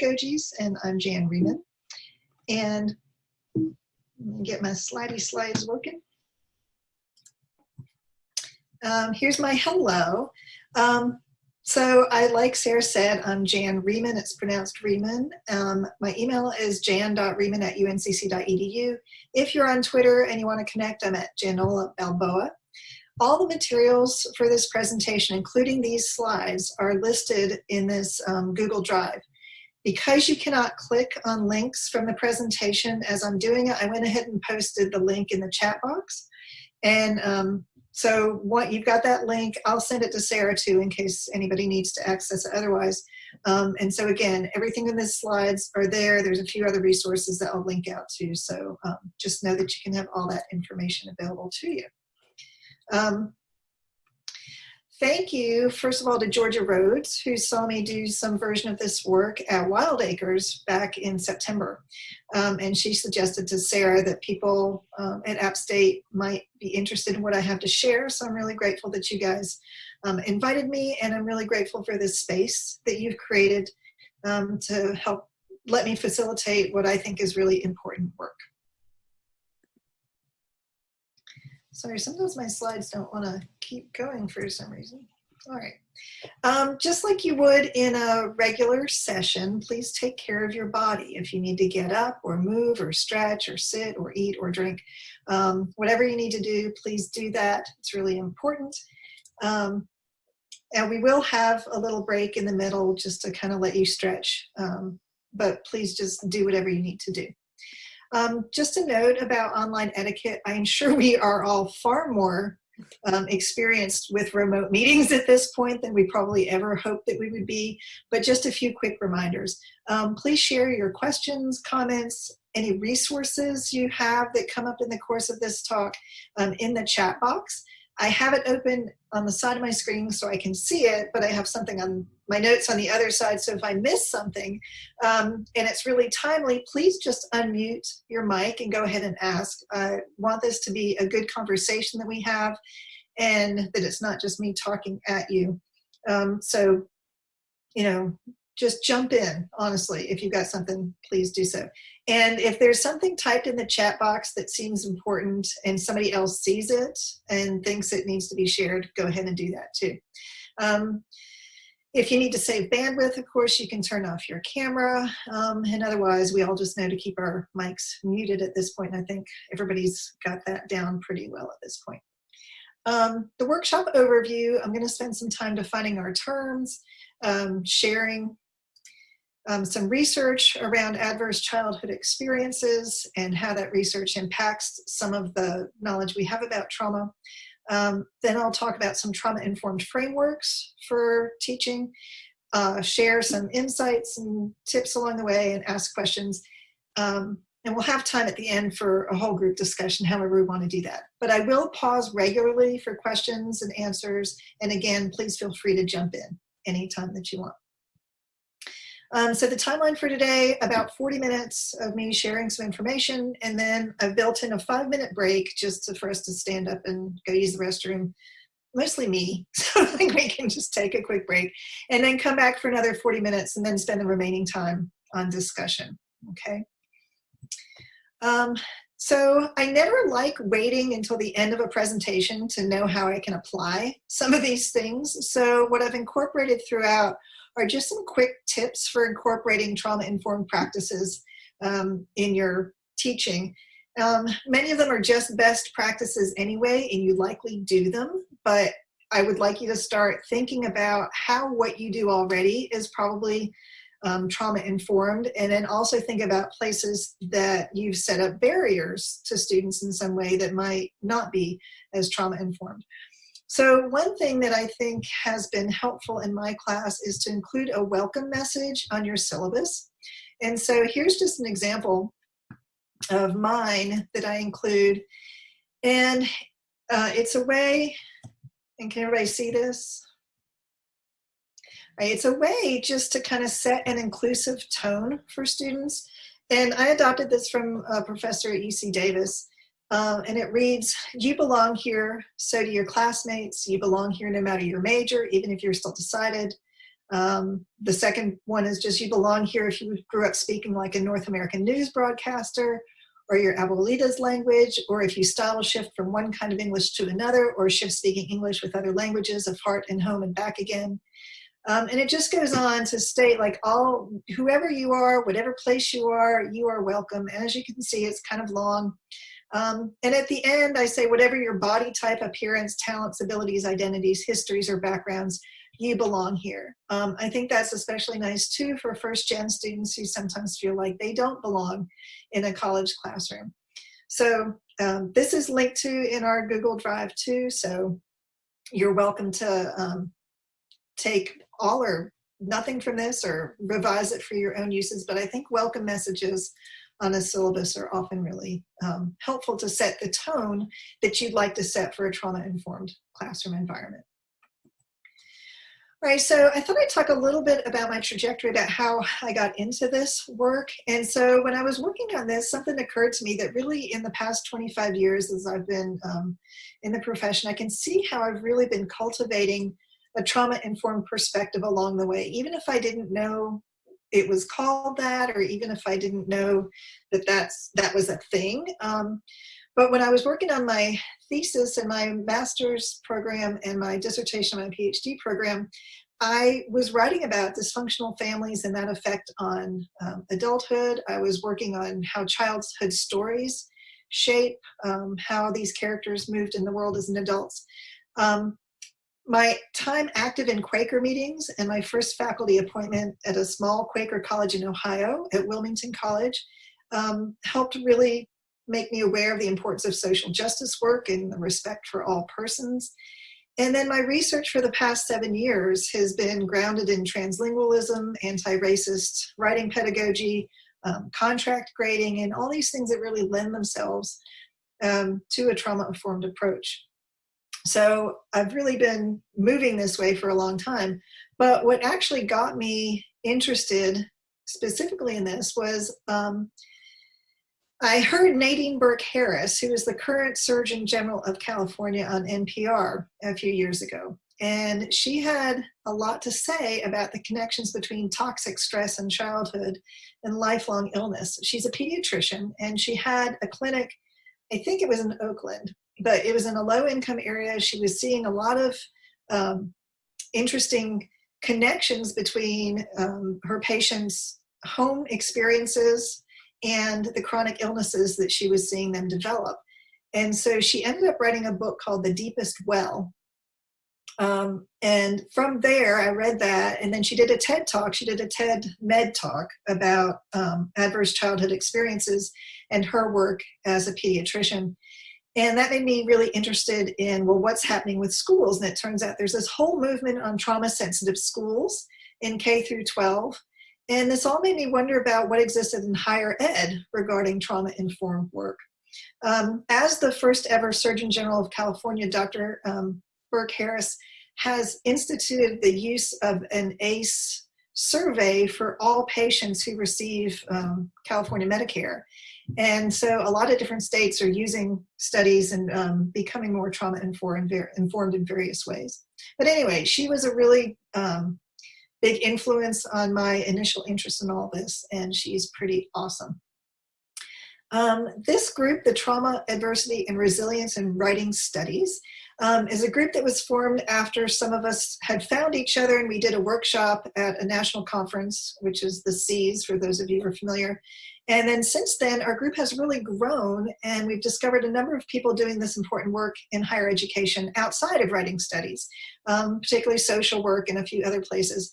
Pedagogies, and I'm Jan Rieman. And let me get my slidey slides working. Here's my hello. So like Sarah said, I'm Jan Rieman. It's pronounced Rieman. My email is jan.rieman@uncc.edu. If you're on Twitter and you want to connect, I'm at Janola Balboa. All the materials for this presentation, including these slides, are listed in this Google Drive. Because you cannot click on links from the presentation as I'm doing it, I went ahead and posted the link in the chat box. And so you've got that link. I'll send it to Sarah too in case anybody needs to access it otherwise. And so again, everything in the slides are there. There's a few other resources that I'll link out to. So just know that you can have all that information available to you. Thank you, first of all, to Georgia Rhodes, who saw me do some version of this work at Wild Acres back in September. And she suggested to Sarah that people at App State might be interested in what I have to share. So I'm really grateful that you guys invited me, and I'm really grateful for this space that you've created to help let me facilitate what I think is really important work. Sorry, sometimes my slides don't want to keep going for some reason. All right. Just like you would in a regular session, please take care of your body. If you need to get up or move or stretch or sit or eat or drink, whatever you need to do, please do that. It's really important. And we will have a little break in the middle just to kind of let you stretch. But please just do whatever you need to do. Just a note about online etiquette. I'm sure we are all far more experienced with remote meetings at this point than we probably ever hoped that we would be, but just a few quick reminders. Please share your questions, comments, any resources you have that come up in the course of this talk in the chat box. I have it open on the side of my screen so I can see it, but I have something on my notes on the other side, so if I miss something and it's really timely, please just unmute your mic and go ahead and ask. I want this to be a good conversation that we have, and that it's not just me talking at you. So, you know, just jump in, honestly. If you've got something, please do so. And if there's something typed in the chat box that seems important and somebody else sees it and thinks it needs to be shared, go ahead and do that too. If you need to save bandwidth, of course, you can turn off your camera. And otherwise, we all just know to keep our mics muted at this point. And I think everybody's got that down pretty well at this point. The workshop overview, I'm going to spend some time defining our terms, sharing some research around adverse childhood experiences and how that research impacts some of the knowledge we have about trauma. Then I'll talk about some trauma-informed frameworks for teaching, share some insights and tips along the way, and ask questions. And we'll have time at the end for a whole group discussion, however we want to do that. But I will pause regularly for questions and answers. And again, please feel free to jump in anytime that you want. So the timeline for today, about 40 minutes of me sharing some information, and then I've built in a 5-minute break just for us to stand up and go use the restroom, mostly me, so I think we can just take a quick break, and then come back for another 40 minutes and then spend the remaining time on discussion, okay? So I never like waiting until the end of a presentation to know how I can apply some of these things. So what I've incorporated throughout are just some quick tips for incorporating trauma-informed practices in your teaching. Many of them are just best practices anyway, and you likely do them, but I would like you to start thinking about how what you do already is probably trauma-informed, and then also think about places that you've set up barriers to students in some way that might not be as trauma-informed. So one thing that I think has been helpful in my class is to include a welcome message on your syllabus. And so here's just an example of mine that I include. And it's a way, and can everybody see this? Right, it's a way just to kind of set an inclusive tone for students. And I adopted this from a professor at UC Davis. And it reads, you belong here, so do your classmates. You belong here no matter your major, even if you're still decided. The second one is just you belong here if you grew up speaking like a North American news broadcaster, or your abuelita's language, or if you style shift from one kind of English to another, or shift speaking English with other languages of heart and home and back again. And it just goes on to state like whoever you are, whatever place you are welcome. And as you can see, it's kind of long. And at the end, I say, whatever your body type, appearance, talents, abilities, identities, histories, or backgrounds, you belong here. I think that's especially nice too for first-gen students who sometimes feel like they don't belong in a college classroom. So this is linked to in our Google Drive too, so you're welcome to take all or nothing from this or revise it for your own uses, but I think welcome messages on a syllabus are often really helpful to set the tone that you'd like to set for a trauma-informed classroom environment. All right, so I thought I'd talk a little bit about my trajectory, about how I got into this work. And so when I was working on this, something occurred to me that really in the past 25 years as I've been in the profession, I can see how I've really been cultivating a trauma-informed perspective along the way, even if I didn't know it was called that, or even if I didn't know that that was a thing. But when I was working on my thesis and my master's program and my dissertation, my PhD program, I was writing about dysfunctional families and that effect on adulthood. I was working on how childhood stories shape how these characters moved in the world as an adults. My time active in Quaker meetings and my first faculty appointment at a small Quaker college in Ohio at Wilmington College helped really make me aware of the importance of social justice work and the respect for all persons. And then my research for the past 7 years has been grounded in translingualism, anti-racist writing pedagogy, contract grading, and all these things that really lend themselves to a trauma-informed approach. So I've really been moving this way for a long time. But what actually got me interested specifically in this was I heard Nadine Burke-Harris, who is the current Surgeon General of California, on NPR a few years ago. And she had a lot to say about the connections between toxic stress in childhood and lifelong illness. She's a pediatrician, and she had a clinic, I think it was in Oakland, but it was in a low-income area. She was seeing a lot of interesting connections between her patients' home experiences and the chronic illnesses that she was seeing them develop. And so she ended up writing a book called The Deepest Well. And from there, I read that, and then she did a TED Talk. She did a TED Med Talk about adverse childhood experiences and her work as a pediatrician. And that made me really interested in, well, what's happening with schools? And it turns out there's this whole movement on trauma-sensitive schools in K through 12. And this all made me wonder about what existed in higher ed regarding trauma-informed work. As the first ever Surgeon General of California, Dr. Burke-Harris has instituted the use of an ACE survey for all patients who receive California Medicare. And so a lot of different states are using studies and becoming more trauma-informed in various ways. But anyway, she was a really big influence on my initial interest in all this, and she's pretty awesome. This group, the Trauma, Adversity, and Resilience in Writing Studies, is a group that was formed after some of us had found each other, and we did a workshop at a national conference, which is the C's, for those of you who are familiar. And then since then, our group has really grown, and we've discovered a number of people doing this important work in higher education outside of writing studies, particularly social work and a few other places.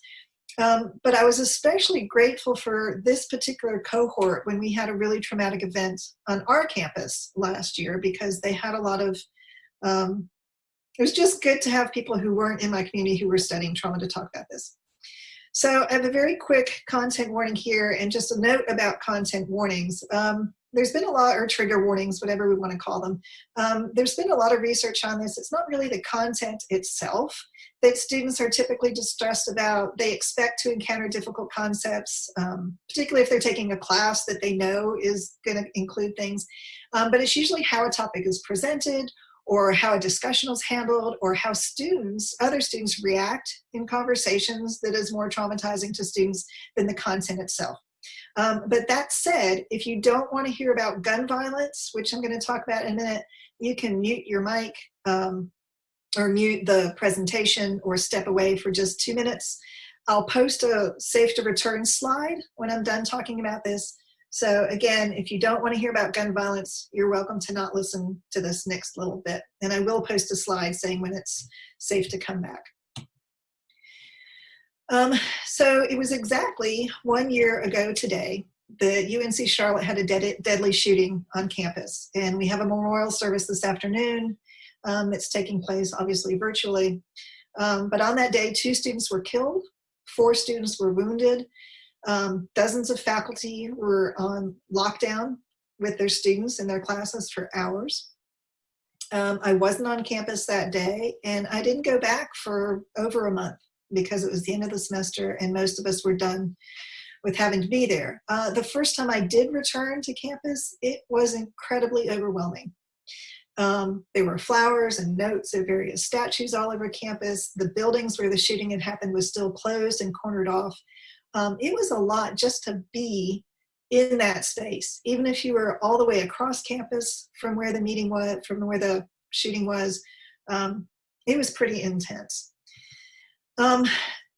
But I was especially grateful for this particular cohort when we had a really traumatic event on our campus last year, because they had a lot of, it was just good to have people who weren't in my community who were studying trauma to talk about this. So I have a very quick content warning here, and just a note about content warnings. There's been a lot, or trigger warnings, whatever we want to call them. There's been a lot of research on this. It's not really the content itself that students are typically distressed about. They expect to encounter difficult concepts, particularly if they're taking a class that they know is going to include things. But it's usually how a topic is presented, or how a discussion was handled, or how other students react in conversations that is more traumatizing to students than the content itself. But that said, if you don't want to hear about gun violence, which I'm going to talk about in a minute, you can mute your mic or mute the presentation or step away for just 2 minutes. I'll post a safe to return slide when I'm done talking about this. So again, if you don't want to hear about gun violence, you're welcome to not listen to this next little bit. And I will post a slide saying when it's safe to come back. So it was exactly 1 year ago today that UNC-Charlotte had a deadly shooting on campus. And we have a memorial service this afternoon. It's taking place obviously virtually. But on that day, 2 students were killed, 4 students were wounded. Dozens of faculty were on lockdown with their students in their classes for hours. I wasn't on campus that day, and I didn't go back for over a month because it was the end of the semester and most of us were done with having to be there. The first time I did return to campus, it was incredibly overwhelming. There were flowers and notes of various statues all over campus. The buildings where the shooting had happened was still closed and cornered off. It was a lot just to be in that space, even if you were all the way across campus from where the meeting was, from where the shooting was. It was pretty intense.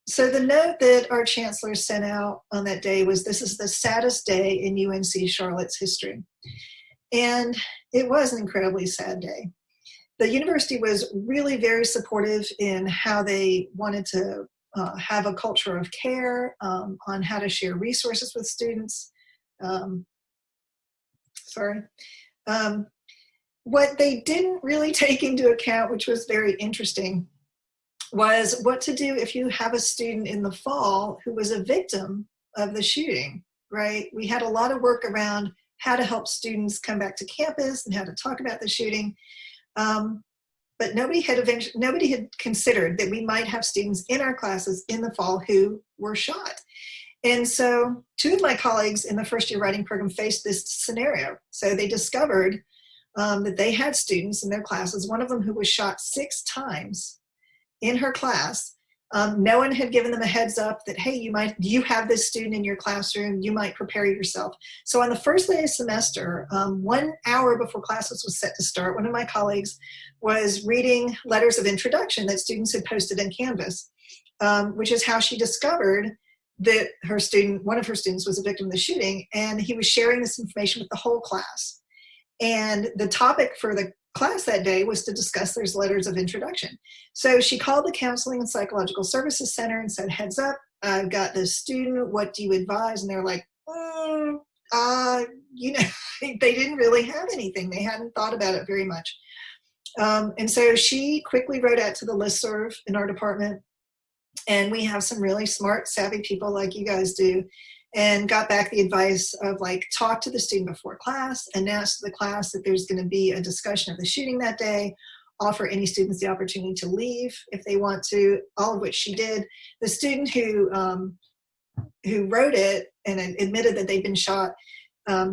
So the note that our chancellor sent out on that day was, "This is the saddest day in UNC-Charlotte's history." And it was an incredibly sad day. The university was really very supportive in how they wanted to have a culture of care, on how to share resources with students. What they didn't really take into account, which was very interesting, was what to do if you have a student in the fall who was a victim of the shooting, right? We had a lot of work around how to help students come back to campus and how to talk about the shooting. But nobody had considered that we might have students in our classes in the fall who were shot. And so 2 of my colleagues in the first year writing program faced this scenario. So they discovered that they had students in their classes, one of them who was shot 6 times in her class. No one had given them a heads up that, hey, you have this student in your classroom, you might prepare yourself. So on the first day of semester, 1 hour before classes was set to start, one of my colleagues was reading letters of introduction that students had posted in Canvas, which is how she discovered that one of her students was a victim of the shooting, and he was sharing this information with the whole class. And the topic for the class that day was to discuss those letters of introduction. So she called the Counseling and Psychological Services Center and said, "Heads up, I've got this student, what do you advise?" And they're like, they didn't really have anything. They hadn't thought about it very much. And so she quickly wrote out to the listserv in our department, and we have some really smart, savvy people like you guys do, and got back the advice of, like, talk to the student before class, announce to the class that there's going to be a discussion of the shooting that day, offer any students the opportunity to leave if they want to, all of which she did. The student who wrote it and admitted that they'd been shot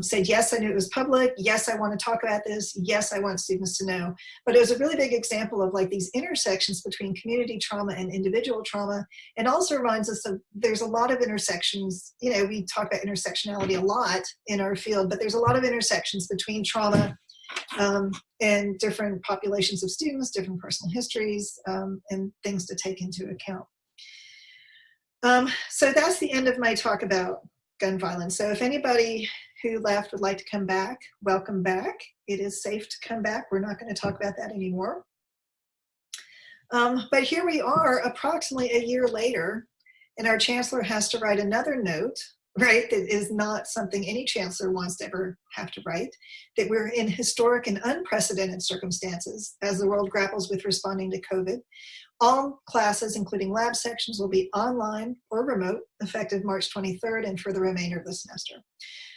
said, "Yes, I knew it was public. Yes, I want to talk about this. Yes, I want students to know." But it was a really big example of, like, these intersections between community trauma and individual trauma, and also reminds us of there's a lot of intersections. You know, we talk about intersectionality a lot in our field, but there's a lot of intersections between trauma and different populations of students, different personal histories, and things to take into account. So that's the end of my talk about gun violence. So if anybody who left would like to come back, welcome back. It is safe to come back. We're not going to talk about that anymore. But here we are approximately a year later, and our chancellor has to write another note, right, that is not something any chancellor wants to ever have to write, that we're in historic and unprecedented circumstances as the world grapples with responding to COVID. All classes, including lab sections, will be online or remote, effective March 23rd and for the remainder of the semester.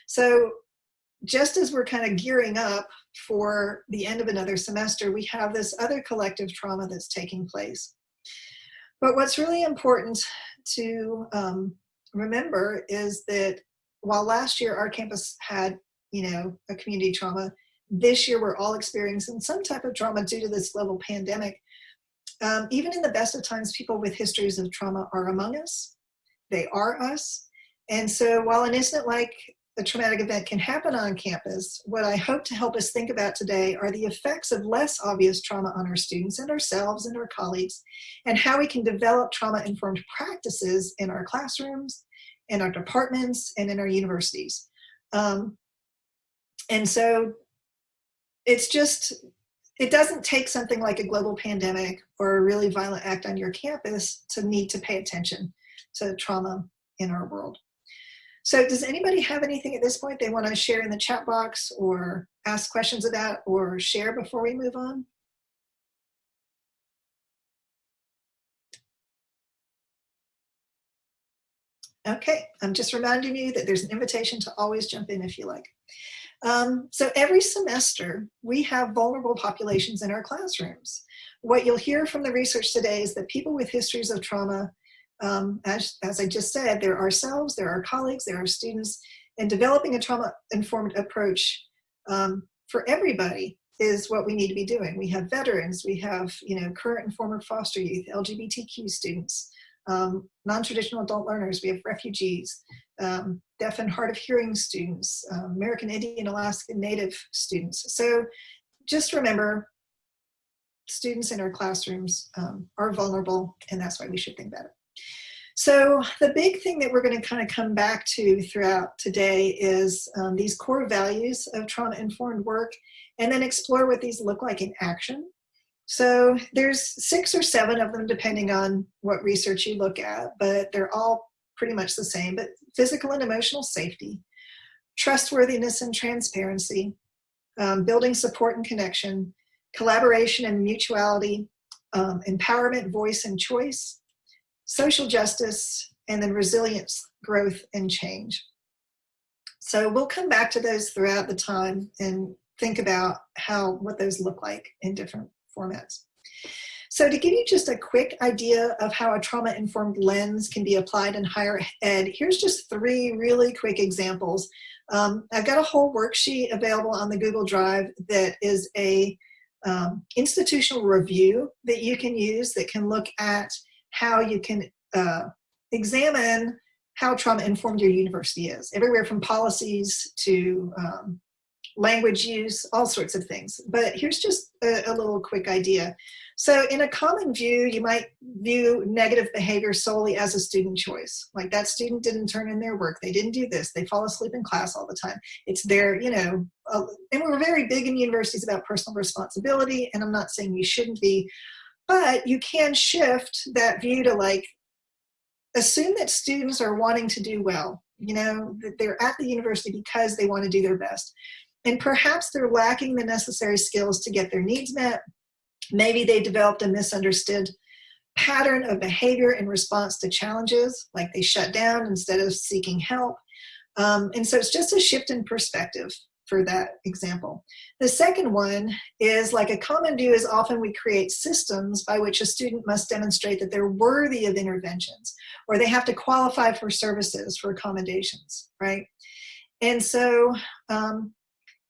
So just as we're kind of gearing up for the end of another semester, we have this other collective trauma that's taking place. But what's really important to remember is that while last year our campus had, a community trauma, this year we're all experiencing some type of trauma due to this global pandemic. Even in the best of times, people with histories of trauma are among us. They are us. And so while an incident like a traumatic event can happen on campus, what I hope to help us think about today are the effects of less obvious trauma on our students and ourselves and our colleagues, and how we can develop trauma-informed practices in our classrooms, in our departments, and in our universities. And so it's just, it doesn't take something like a global pandemic or a really violent act on your campus to need to pay attention to trauma in our world. So does anybody have anything at this point they want to share in the chat box or ask questions about or share before we move on? Okay, I'm just reminding you that there's an invitation to always jump in if you like. So every semester, we have vulnerable populations in our classrooms. What you'll hear from the research today is that people with histories of trauma, as I just said, they're ourselves, they're our colleagues, they're our students, and developing a trauma-informed approach for everybody is what we need to be doing. We have veterans, we have current and former foster youth, LGBTQ students, non-traditional adult learners, we have refugees, deaf and hard of hearing students, American Indian, Alaskan Native students. So just remember, students in our classrooms are vulnerable, and that's why we should think about it. So the big thing that we're going to kind of come back to throughout today is these core values of trauma-informed work, and then explore what these look like in action. So there's 6 or 7 of them depending on what research you look at, but they're all pretty much the same. But physical and emotional safety, trustworthiness and transparency, building support and connection, collaboration and mutuality, empowerment, voice and choice, social justice, and then resilience, growth, and change. So we'll come back to those throughout the time and think about what those look like in different formats. So to give you just a quick idea of how a trauma-informed lens can be applied in higher ed, here's just 3 really quick examples. I've got a whole worksheet available on the Google Drive that is a institutional review that you can use that can look at how you can examine how trauma-informed your university is. Everywhere from policies to language use, all sorts of things. But here's just a little quick idea. So in a common view, you might view negative behavior solely as a student choice. Like that student didn't turn in their work, they didn't do this, they fall asleep in class all the time. It's their, and we're very big in universities about personal responsibility, and I'm not saying you shouldn't be, but you can shift that view to like, assume that students are wanting to do well, that they're at the university because they want to do their best. And perhaps they're lacking the necessary skills to get their needs met. Maybe they developed a misunderstood pattern of behavior in response to challenges, like they shut down instead of seeking help. And so it's just a shift in perspective for that example. The second one is like a common view is often we create systems by which a student must demonstrate that they're worthy of interventions, or they have to qualify for services, for accommodations, right? And so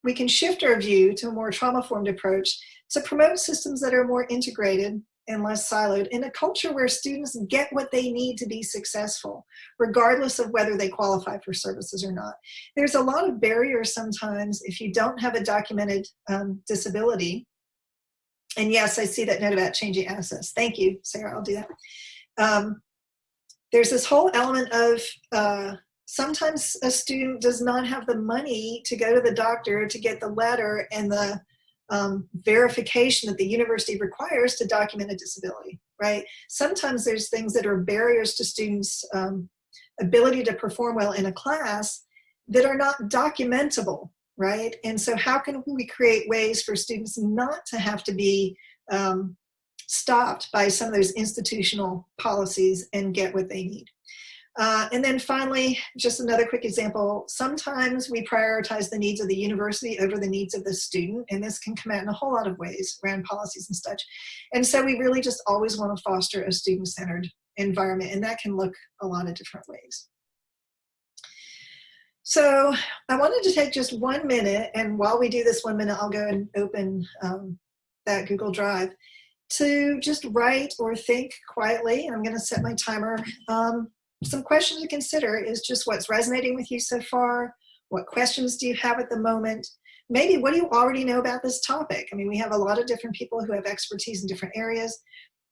we can shift our view to a more trauma-informed approach to promote systems that are more integrated and less siloed in a culture where students get what they need to be successful, regardless of whether they qualify for services or not. There's a lot of barriers sometimes if you don't have a documented disability. And yes, I see that note about changing access. Thank you, Sarah, I'll do that. There's this whole element of sometimes a student does not have the money to go to the doctor to get the letter and the verification that the university requires to document a disability, right? Sometimes there's things that are barriers to students' ability to perform well in a class that are not documentable, right? And so how can we create ways for students not to have to be stopped by some of those institutional policies and get what they need? And then finally, just another quick example, sometimes we prioritize the needs of the university over the needs of the student, and this can come out in a whole lot of ways around policies and such. And so we really just always want to foster a student-centered environment, and that can look a lot of different ways. So I wanted to take just 1 minute, and while we do this 1 minute, I'll go and open that Google Drive to just write or think quietly. I'm going to set my timer. Some questions to consider is just what's resonating with you so far. What questions do you have at the moment? Maybe what do you already know about this topic? I mean, we have a lot of different people who have expertise in different areas.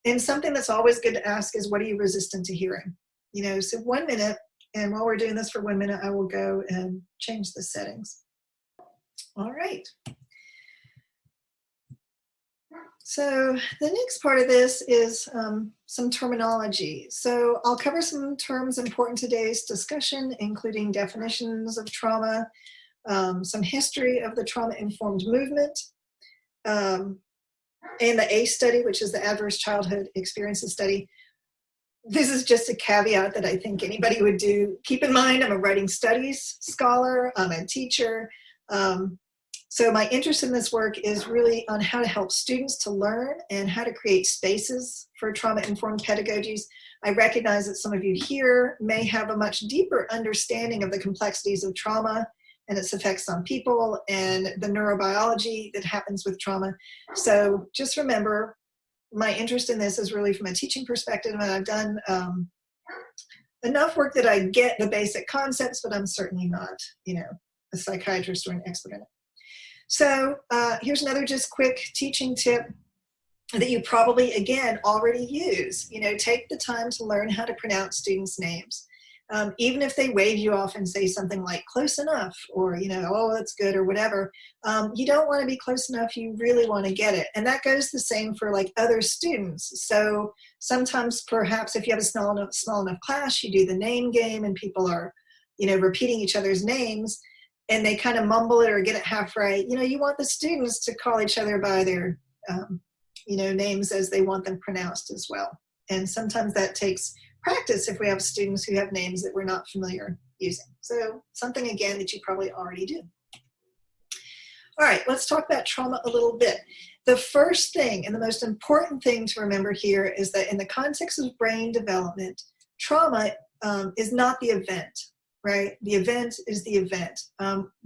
And something that's always good to ask is, what are you resistant to hearing? You know, so 1 minute, and while we're doing this for 1 minute, I will go and change the settings. All right. So the next part of this is some terminology. So I'll cover some terms important to today's discussion, including definitions of trauma, some history of the trauma-informed movement, and the ACE study, which is the Adverse Childhood Experiences Study. This is just a caveat that I think anybody would do. Keep in mind, I'm a writing studies scholar, I'm a teacher. So my interest in this work is really on how to help students to learn and how to create spaces for trauma-informed pedagogies. I recognize that some of you here may have a much deeper understanding of the complexities of trauma and its effects on people and the neurobiology that happens with trauma. So just remember, my interest in this is really from a teaching perspective, and I've done enough work that I get the basic concepts, but I'm certainly not, you know, a psychiatrist or an expert in it. So here's another just quick teaching tip that you probably, again, already use. You know, take the time to learn how to pronounce students' names. Even if they wave you off and say something like close enough, or, you know, oh, that's good, or whatever, you don't want to be close enough. You really want to get it. And that goes the same for like other students. So sometimes perhaps if you have a small enough class, you do the name game and people are, you know, repeating each other's names, and they kind of mumble it or get it half right. You know, you want the students to call each other by their, you know, names as they want them pronounced as well. And sometimes that takes practice if we have students who have names that we're not familiar using. So something, again, that you probably already do. All right, let's talk about trauma a little bit. The first thing and the most important thing to remember here is that in the context of brain development, trauma is not the event. Right? The event is the event.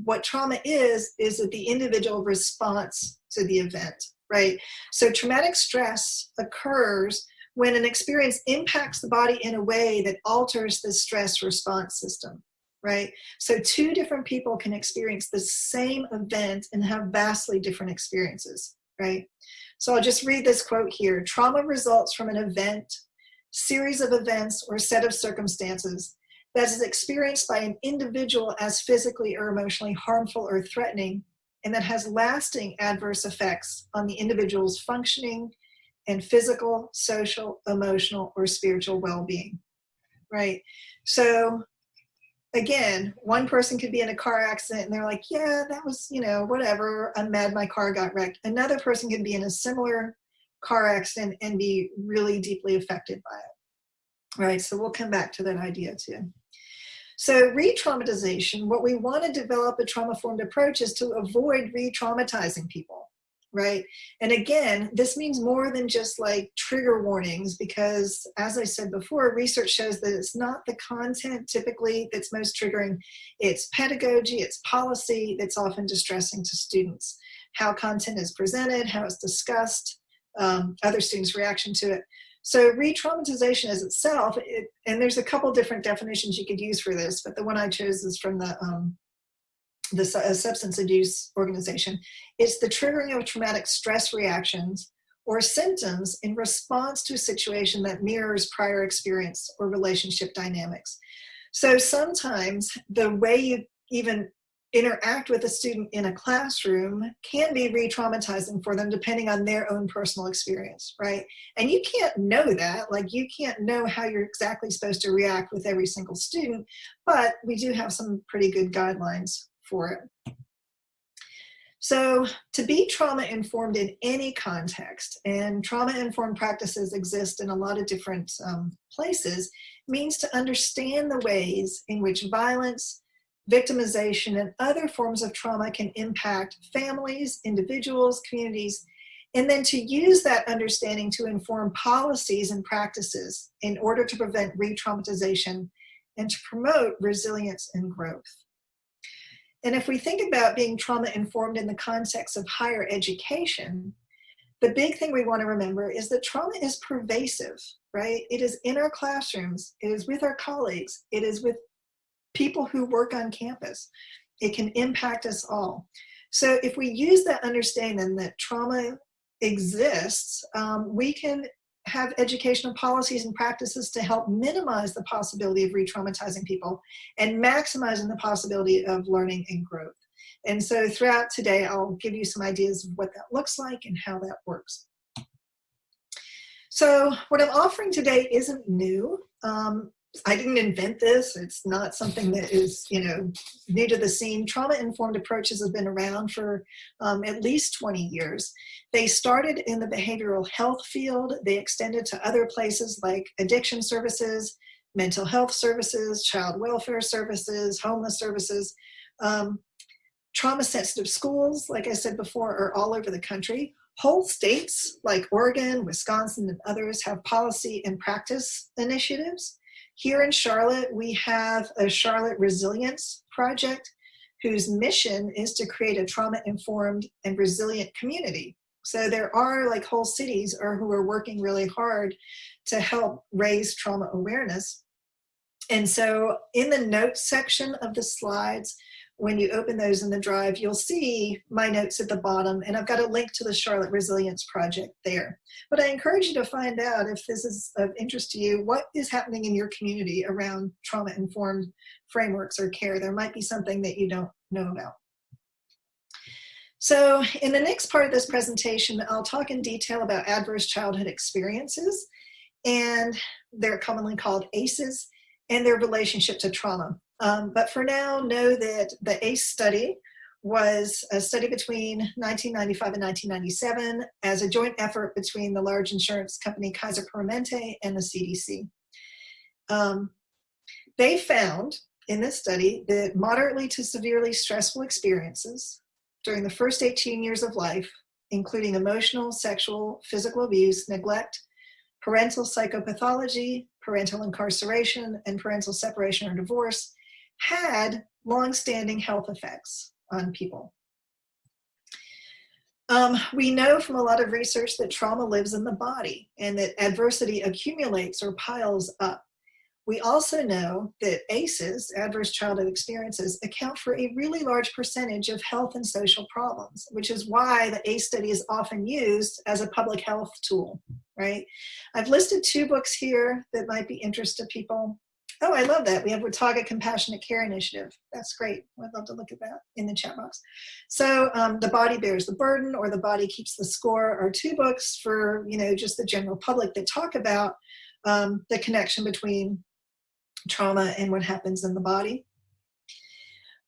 What trauma is that the individual response to the event, right? So traumatic stress occurs when an experience impacts the body in a way that alters the stress response system, right? So two different people can experience the same event and have vastly different experiences, right? So I'll just read this quote here. Trauma results from an event, series of events, or set of circumstances that is experienced by an individual as physically or emotionally harmful or threatening, and that has lasting adverse effects on the individual's functioning and physical, social, emotional, or spiritual well-being, right? So again, one person could be in a car accident and they're like, yeah, that was, you know, whatever, I'm mad my car got wrecked. Another person could be in a similar car accident and be really deeply affected by it, right? So we'll come back to that idea too. So re-traumatization, what we want to develop a trauma-informed approach is to avoid re-traumatizing people, right? And again, this means more than just like trigger warnings, because as I said before, research shows that it's not the content typically that's most triggering. It's pedagogy, it's policy that's often distressing to students. How content is presented, how it's discussed, other students' reaction to it. So re-traumatization as itself, and there's a couple different definitions you could use for this, but the one I chose is from the Substance Abuse Organization. It's the triggering of traumatic stress reactions or symptoms in response to a situation that mirrors prior experience or relationship dynamics. So sometimes the way you even interact with a student in a classroom can be re-traumatizing for them depending on their own personal experience, right? And you can't know that, like you can't know how you're exactly supposed to react with every single student, but we do have some pretty good guidelines for it. So to be trauma-informed in any context, and trauma-informed practices exist in a lot of different places, means to understand the ways in which violence, victimization, and other forms of trauma can impact families, individuals, communities, and then to use that understanding to inform policies and practices in order to prevent re-traumatization and to promote resilience and growth, And if we think about being trauma-informed in the context of higher education, the big thing we want to remember is that trauma is pervasive, right? It is in our classrooms, it is with our colleagues, it is with people who work on campus. It can impact us all. So if we use that understanding that trauma exists, we can have educational policies and practices to help minimize the possibility of re-traumatizing people and maximizing the possibility of learning and growth. And so throughout today, I'll give you some ideas of what that looks like and how that works. So what I'm offering today isn't new. I didn't invent this. It's not something that is, new to the scene. Trauma-informed approaches have been around for at least 20 years. They started in the behavioral health field. They extended to other places like addiction services, mental health services, child welfare services, homeless services. Trauma-sensitive schools, like I said before, are all over the country. Whole states like Oregon, Wisconsin, and others have policy and practice initiatives. Here in Charlotte, we have a Charlotte Resilience Project whose mission is to create a trauma-informed and resilient community. So there are like whole cities who are working really hard to help raise trauma awareness. And so in the notes section of the slides, when you open those in the drive, you'll see my notes at the bottom, and I've got a link to the Charlotte Resilience Project there. But I encourage you to find out, if this is of interest to you, what is happening in your community around trauma-informed frameworks or care. There might be something that you don't know about. So in the next part of this presentation, I'll talk in detail about adverse childhood experiences, and they're commonly called ACEs, and their relationship to trauma. But for now, know that the ACE study was a study between 1995 and 1997 as a joint effort between the large insurance company Kaiser Permanente and the CDC. They found in this study that moderately to severely stressful experiences during the first 18 years of life, including emotional, sexual, physical abuse, neglect, parental psychopathology, parental incarceration, and parental separation or divorce, had long-standing health effects on people. We know from a lot of research that trauma lives in the body and that adversity accumulates or piles up. We also know that ACEs, adverse childhood experiences, account for a really large percentage of health and social problems, which is why the ACE study is often used as a public health tool, right? I've listed 2 books here that might be interest to people. Oh, I love that. We have Watauga Compassionate Care Initiative. That's great. I'd love to look at that in the chat box. So The Body Bears the Burden or The Body Keeps the Score are 2 books for, just the general public that talk about the connection between trauma and what happens in the body.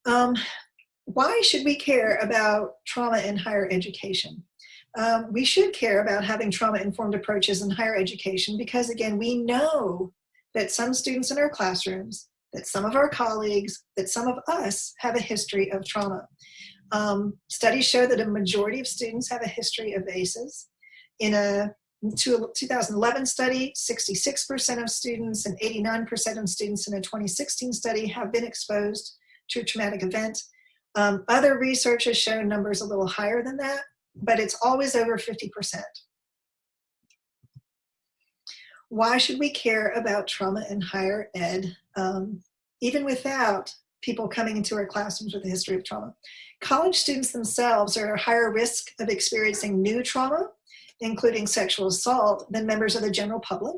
Why should we care about trauma in higher education? We should care about having trauma-informed approaches in higher education because, again, we know that some students in our classrooms, that some of our colleagues, that some of us have a history of trauma. Studies show that a majority of students have a history of ACEs. In a 2011 study, 66% of students and 89% of students in a 2016 study have been exposed to a traumatic event. Other research has shown numbers a little higher than that, but it's always over 50%. Why should we care about trauma in higher ed, even without people coming into our classrooms with a history of trauma? College students themselves are at a higher risk of experiencing new trauma, including sexual assault, than members of the general public,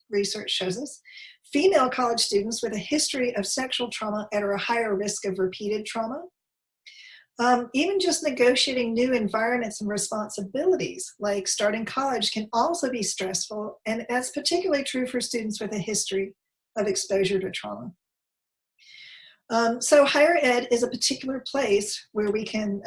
research shows us. Female college students with a history of sexual trauma are at a higher risk of repeated trauma. Even just negotiating new environments and responsibilities, like starting college, can also be stressful, and that's particularly true for students with a history of exposure to trauma. So higher ed is a particular place where we can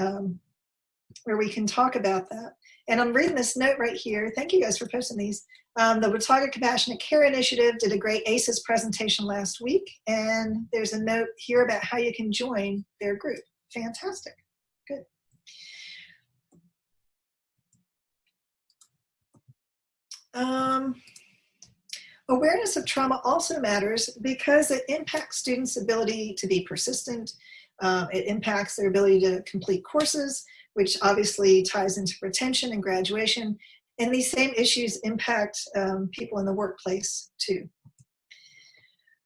talk about that. And I'm reading this note right here. Thank you guys for posting these. The Watauga Compassionate Care Initiative did a great ACEs presentation last week, and there's a note here about how you can join their group. Fantastic. Good. Awareness of trauma also matters because it impacts students' ability to be persistent, It impacts their ability to complete courses, which obviously ties into retention and graduation. And these same issues impact people in the workplace too.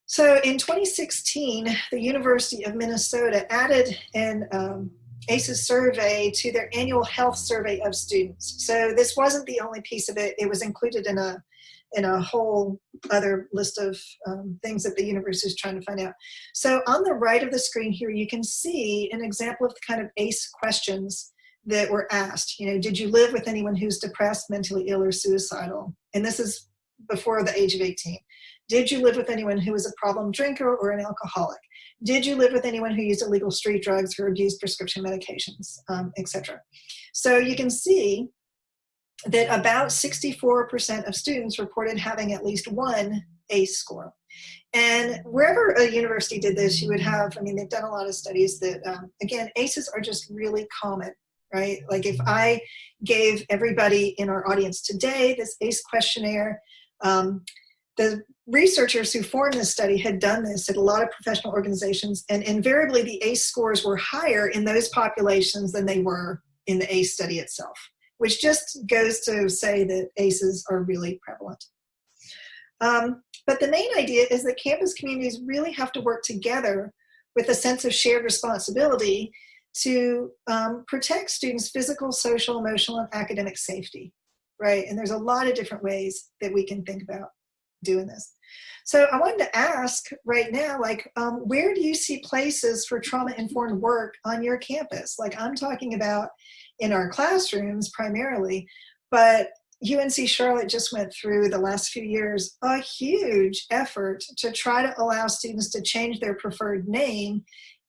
So in 2016, the University of Minnesota added an ACEs survey to their annual health survey of students. So this wasn't the only piece of it. It was included in a whole other list of things that the university is trying to find out. So on the right of the screen here, you can see an example of the kind of ACE questions that were asked. You know, did you live with anyone who's depressed, mentally ill, or suicidal? And this is before the age of 18. Did you live with anyone who was a problem drinker or an alcoholic? Did you live with anyone who used illegal street drugs or abused prescription medications, etc.? So you can see that about 64% of students reported having at least one ACE score. And wherever a university did this, you would have, I mean, they've done a lot of studies that, again, ACEs are just really common, right? Like if I gave everybody in our audience today this ACE questionnaire, the researchers who formed this study had done this at a lot of professional organizations, and invariably the ACE scores were higher in those populations than they were in the ACE study itself, which just goes to say that ACEs are really prevalent. But the main idea is that campus communities really have to work together with a sense of shared responsibility to protect students' physical, social, emotional, and academic safety, right? And there's a lot of different ways that we can think about doing this. So I wanted to ask right now, like, where do you see places for trauma-informed work on your campus? Like I'm talking about in our classrooms primarily, but UNC-Charlotte just went through the last few years a huge effort to try to allow students to change their preferred name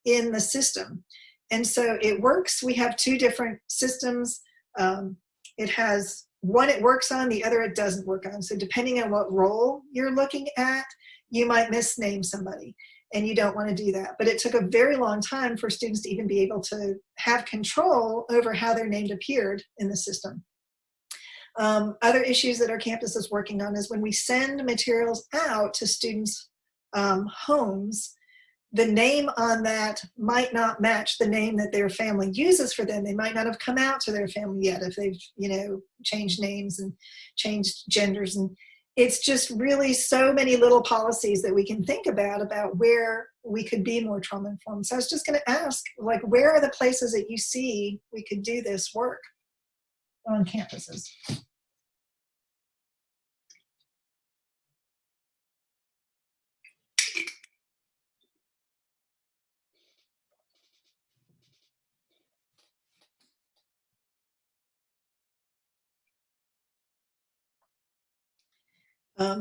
in the system. And so it works. We have two different systems. It has one it works on, the other it doesn't work on. So depending on what role you're looking at, you might misname somebody, and you don't want to do that. But it took a very long time for students to even be able to have control over how their name appeared in the system. Other issues that our campus is working on is when we send materials out to students' homes, the name on that might not match the name that their family uses for them. They might not have come out to their family yet if they've, you know, changed names and changed genders. And it's just really so many little policies that we can think about where we could be more trauma informed. So I was just going to ask, like, where are the places that you see we could do this work on campuses?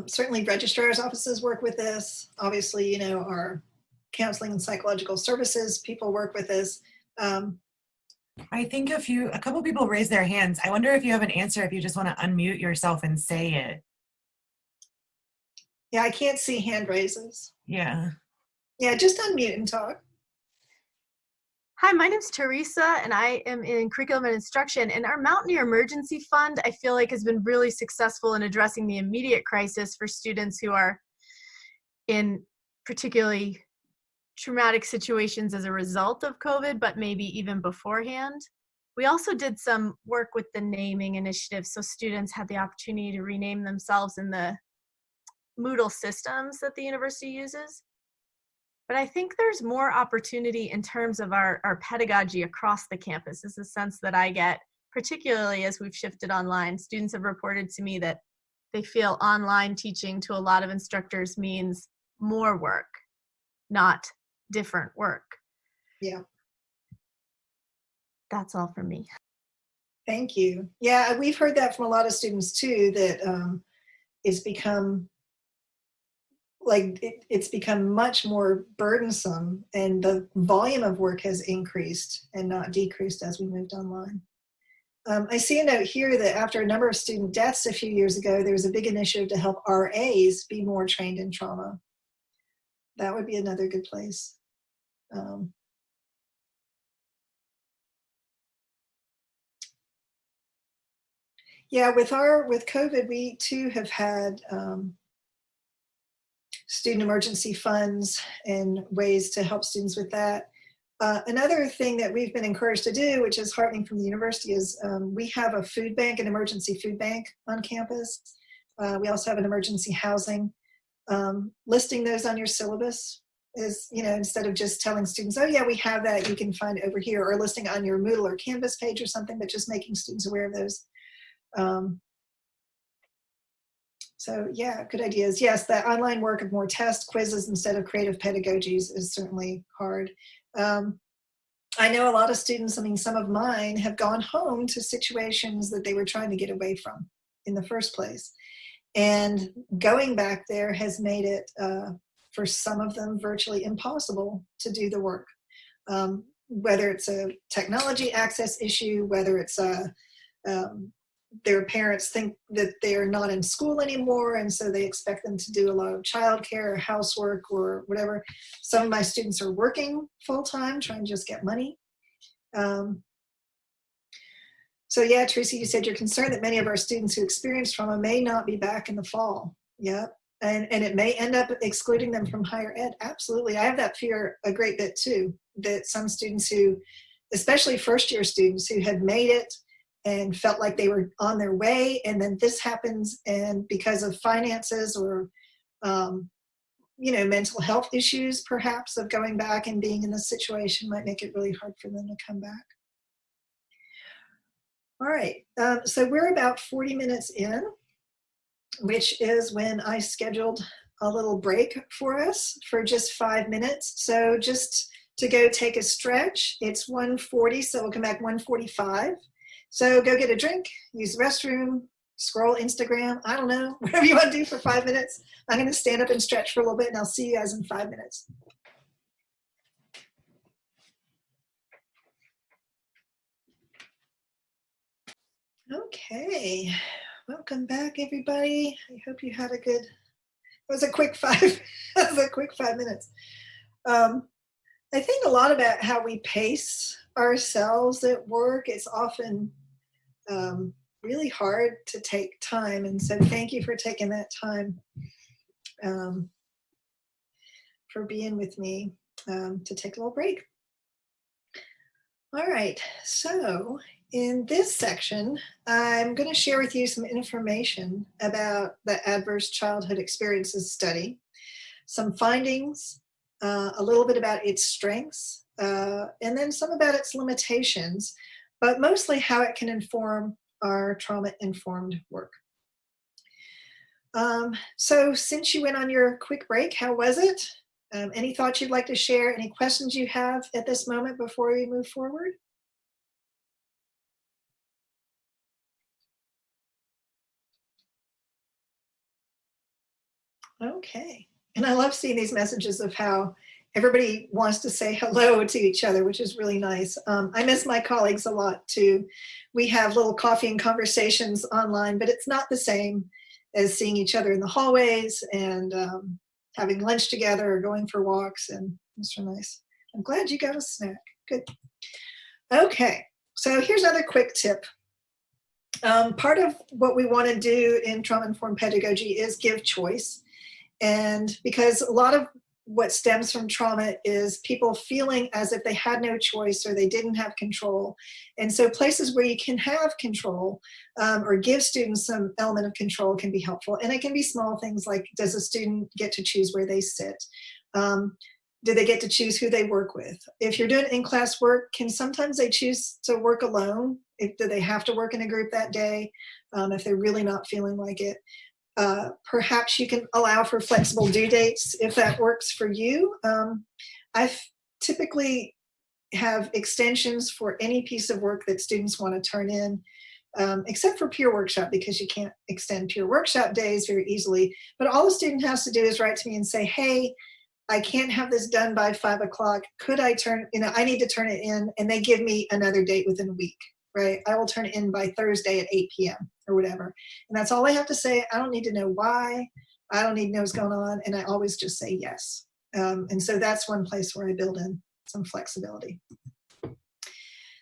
Certainly registrar's offices work with this. Obviously, you know, our counseling and psychological services people work with this. I think a couple people raised their hands. I wonder if you have an answer, if you just want to unmute yourself and say it. Yeah, I can't see hand raises. Yeah. Yeah, just unmute and talk. Hi, my name's Teresa, and I am in Curriculum and Instruction. And our Mountaineer Emergency Fund, I feel like, has been really successful in addressing the immediate crisis for students who are in particularly traumatic situations as a result of COVID, but maybe even beforehand. We also did some work with the naming initiative, so students had the opportunity to rename themselves in the Moodle systems that the university uses. But I think there's more opportunity in terms of our pedagogy across the campus, is the sense that I get, particularly as we've shifted online. Students have reported to me that they feel online teaching to a lot of instructors means more work, not different work. Yeah. That's all from me. Thank you. Yeah, we've heard that from a lot of students too, that it's become it's become much more burdensome, and the volume of work has increased and not decreased as we moved online. I see a note here that after a number of student deaths a few years ago, there was a big initiative to help RAs be more trained in trauma. That would be another good place. Yeah, with COVID, we too have had student emergency funds and ways to help students with that. Another thing that we've been encouraged to do, which is heartening from the university, is we have a food bank, an emergency food bank on campus. We also have an emergency housing. Listing those on your syllabus is, instead of just telling students, oh yeah, we have that, you can find it over here, or listing on your Moodle or Canvas page or something, but just making students aware of those. So yeah, good ideas. Yes, the online work of more tests, quizzes instead of creative pedagogies is certainly hard. I know a lot of students, some of mine have gone home to situations that they were trying to get away from in the first place. And going back there has made it, for some of them, virtually impossible to do the work. Whether it's a technology access issue, whether it's their parents think that they're not in school anymore, and so they expect them to do a lot of childcare or housework or whatever. Some of my students are working full-time, trying to just get money. So yeah, Teresa, you said you're concerned that many of our students who experience trauma may not be back in the fall. Yeah, and it may end up excluding them from higher ed. Absolutely, I have that fear a great bit too, that some students who, especially first-year students who had made it and felt like they were on their way, and then this happens, and because of finances or mental health issues perhaps of going back and being in this situation might make it really hard for them to come back. All right, so we're about 40 minutes in, which is when I scheduled a little break for us for just 5 minutes. So just to go take a stretch, it's 1:40, so we'll come back 1:45. So go get a drink, use the restroom, scroll Instagram, I don't know, whatever you want to do for 5 minutes. I'm going to stand up and stretch for a little bit, and I'll see you guys in 5 minutes. Okay, welcome back, everybody. I hope you had a good, it was a quick 5 minutes. I think a lot about how we pace ourselves at work. It's often really hard to take time, and so thank you for taking that time, for being with me, to take a little break. All right, so in this section, I'm going to share with you some information about the Adverse Childhood Experiences Study, some findings, a little bit about its strengths, and then some about its limitations, but mostly how it can inform our trauma-informed work. So since you went on your quick break, how was it? Any thoughts you'd like to share? Any questions you have at this moment before we move forward? Okay. And I love seeing these messages of how everybody wants to say hello to each other, which is really nice. I miss my colleagues a lot too. We have little coffee and conversations online, but it's not the same as seeing each other in the hallways and having lunch together or going for walks, and it's really nice. I'm glad you got a snack. Good. Okay, so here's another quick tip. Part of what we want to do in trauma-informed pedagogy is give choice. And because a lot of what stems from trauma is people feeling as if they had no choice or they didn't have control. And so places where you can have control, or give students some element of control, can be helpful. And it can be small things like, does a student get to choose where they sit? Do they get to choose who they work with? If you're doing in-class work, can sometimes they choose to work alone? Do they have to work in a group that day if they're really not feeling like it? Perhaps you can allow for flexible due dates if that works for you. I typically have extensions for any piece of work that students want to turn in, except for peer workshop, because you can't extend peer workshop days very easily. But all the student has to do is write to me and say, hey, I can't have this done by 5 o'clock. Could I I need to turn it in, and they give me another date within a week, right? I will turn it in by Thursday at 8 p.m. or whatever. And that's all I have to say. I don't need to know why. I don't need to know what's going on. And I always just say yes. And so that's one place where I build in some flexibility.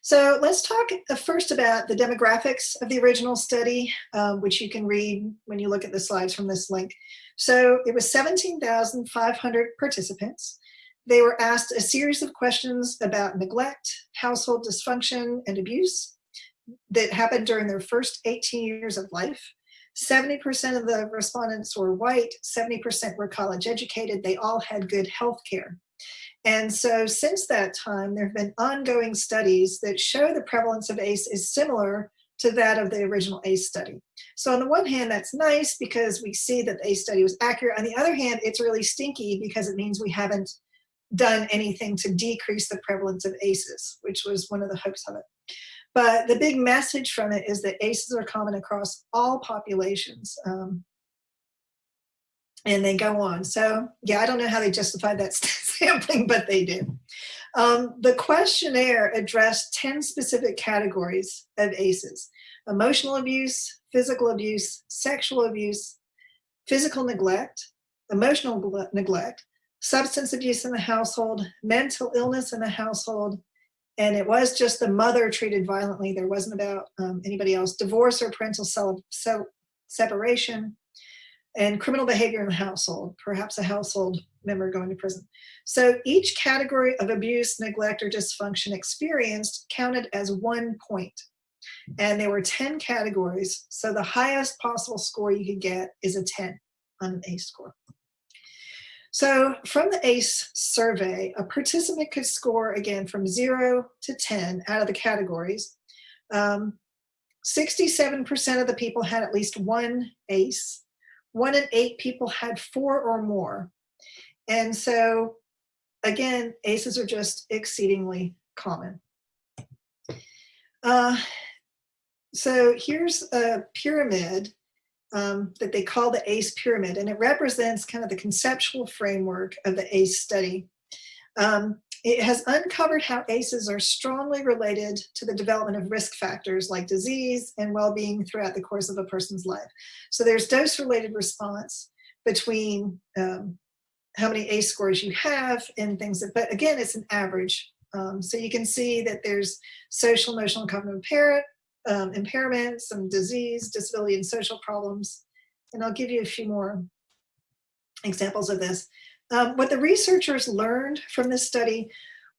So let's talk first about the demographics of the original study, which you can read when you look at the slides from this link. So it was 17,500 participants. they were asked a series of questions about neglect, household dysfunction, and abuse that happened during their first 18 years of life. 70% of the respondents were white, 70% were college educated. They all had good health care. And so since that time, there have been ongoing studies that show the prevalence of ACE is similar to that of the original ACE study. So on the one hand, that's nice because we see that the ACE study was accurate. On the other hand, it's really stinky because it means we haven't done anything to decrease the prevalence of ACEs, which was one of the hopes of it. But the big message from it is that ACEs are common across all populations. And they go on. So yeah, I don't know how they justified that sampling, but they did. The questionnaire addressed 10 specific categories of ACEs: emotional abuse, physical abuse, sexual abuse, physical neglect, emotional neglect, substance abuse in the household, mental illness in the household, and it was just the mother treated violently. There wasn't about anybody else. Divorce or parental separation, and criminal behavior in the household, perhaps a household member going to prison. So each category of abuse, neglect, or dysfunction experienced counted as 1 point. And there were 10 categories. So the highest possible score you could get is a 10 on an ACE score. So from the ACE survey, a participant could score again from 0 to 10 out of the categories. 67% of the people had at least one ACE. 1 in 8 people had 4 or more. And so again, ACEs are just exceedingly common. So here's a pyramid that they call the ACE pyramid, and it represents kind of the conceptual framework of the ACE study. It has uncovered how ACEs are strongly related to the development of risk factors like disease and well-being throughout the course of a person's life. So there's dose-related response between how many ACE scores you have and things that, but again, it's an average. So you can see that there's social, emotional, and cognitive impairment, some disease, disability, and social problems. And I'll give you a few more examples of this. What the researchers learned from this study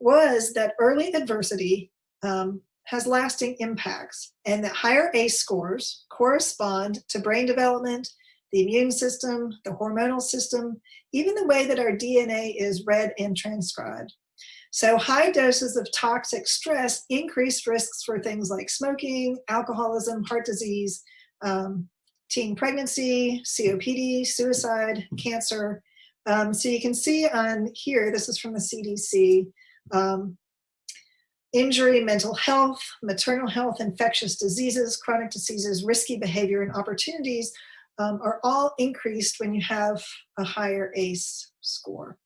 was that early adversity has lasting impacts, and that higher ACE scores correspond to brain development, the immune system, the hormonal system, even the way that our DNA is read and transcribed. So high doses of toxic stress increase risks for things like smoking, alcoholism, heart disease, teen pregnancy, COPD, suicide, cancer. So you can see on here, this is from the CDC, injury, mental health, maternal health, infectious diseases, chronic diseases, risky behavior, and opportunities are all increased when you have a higher ACE score.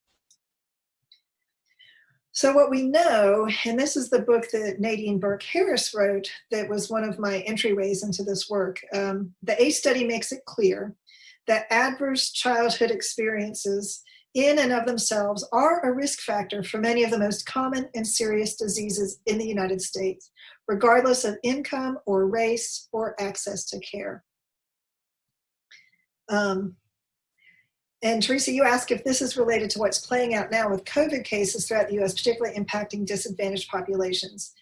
So what we know, and this is the book that Nadine Burke-Harris wrote that was one of my entryways into this work, the ACE study makes it clear that adverse childhood experiences in and of themselves are a risk factor for many of the most common and serious diseases in the United States, regardless of income or race or access to care. And Teresa, you asked if this is related to what's playing out now with COVID cases throughout the US, particularly impacting disadvantaged populations.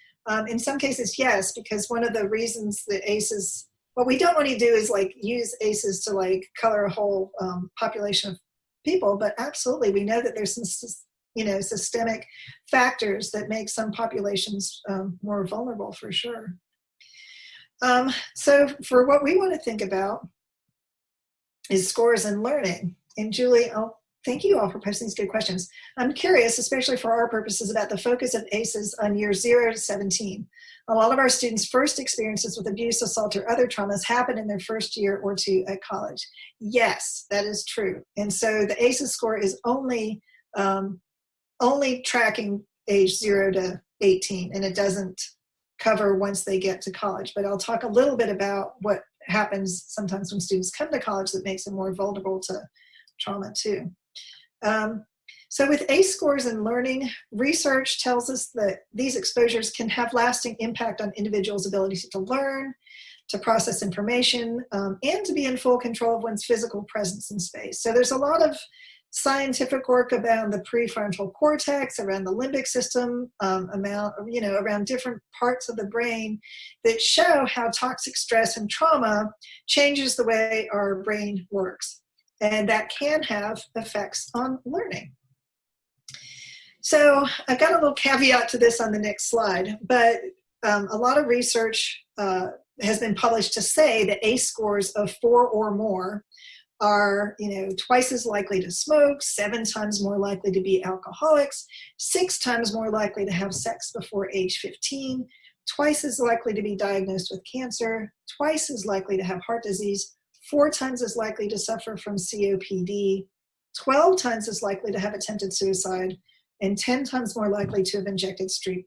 In some cases, yes, because one of the reasons that ACEs, what we don't want to do is like use ACEs to like color a whole population of people, but absolutely we know that there's some systemic factors that make some populations more vulnerable for sure. So for what we want to think about is scores and learning. And Julie, thank you all for posting these good questions. I'm curious, especially for our purposes, about the focus of ACEs on years 0 to 17. A lot of our students' first experiences with abuse, assault, or other traumas happen in their first year or two at college. Yes, that is true. And so the ACEs score is only tracking age 0 to 18, and it doesn't cover once they get to college. But I'll talk a little bit about what happens sometimes when students come to college that makes them more vulnerable to trauma too. So with ACE scores and learning, research tells us that these exposures can have lasting impact on individuals' ability to learn, to process information, and to be in full control of one's physical presence in space. So there's a lot of scientific work around the prefrontal cortex, around the limbic system, around different parts of the brain that show how toxic stress and trauma changes the way our brain works. And that can have effects on learning. So I've got a little caveat to this on the next slide, but a lot of research has been published to say that ACE scores of 4 or more are, twice as likely to smoke, 7 times more likely to be alcoholics, 6 times more likely to have sex before age 15, twice as likely to be diagnosed with cancer, twice as likely to have heart disease, 4 times as likely to suffer from COPD, 12 times as likely to have attempted suicide, and 10 times more likely to have injected street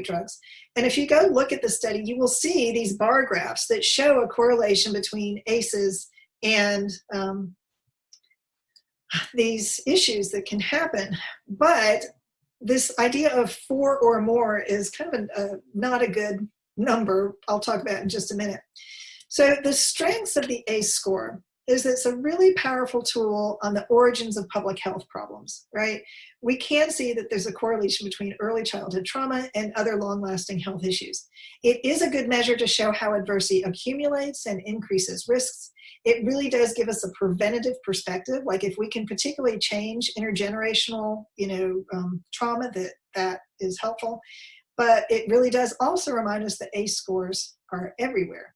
drugs. And if you go look at the study, you will see these bar graphs that show a correlation between ACEs and these issues that can happen. But this idea of 4 or more is kind of not a good number. I'll talk about in just a minute. So the strengths of the ACE score is that it's a really powerful tool on the origins of public health problems, right? We can see that there's a correlation between early childhood trauma and other long-lasting health issues. It is a good measure to show how adversity accumulates and increases risks. It really does give us a preventative perspective, like if we can particularly change intergenerational, trauma, that is helpful. But it really does also remind us that ACE scores are everywhere.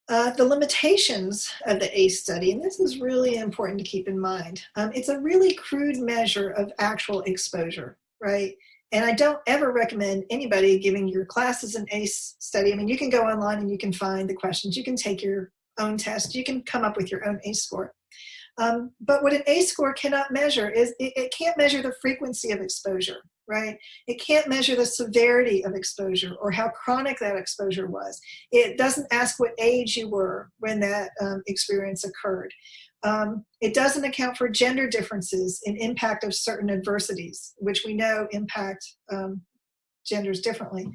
The limitations of the ACE study, and this is really important to keep in mind, it's a really crude measure of actual exposure, right? And I don't ever recommend anybody giving your classes an ACE study. I mean, you can go online and you can find the questions, you can take your own test, you can come up with your own ACE score. But what an ACE score cannot measure is it can't measure the frequency of exposure, right? It can't measure the severity of exposure or how chronic that exposure was. It doesn't ask what age you were when that experience occurred. It doesn't account for gender differences in impact of certain adversities, which we know impact genders differently.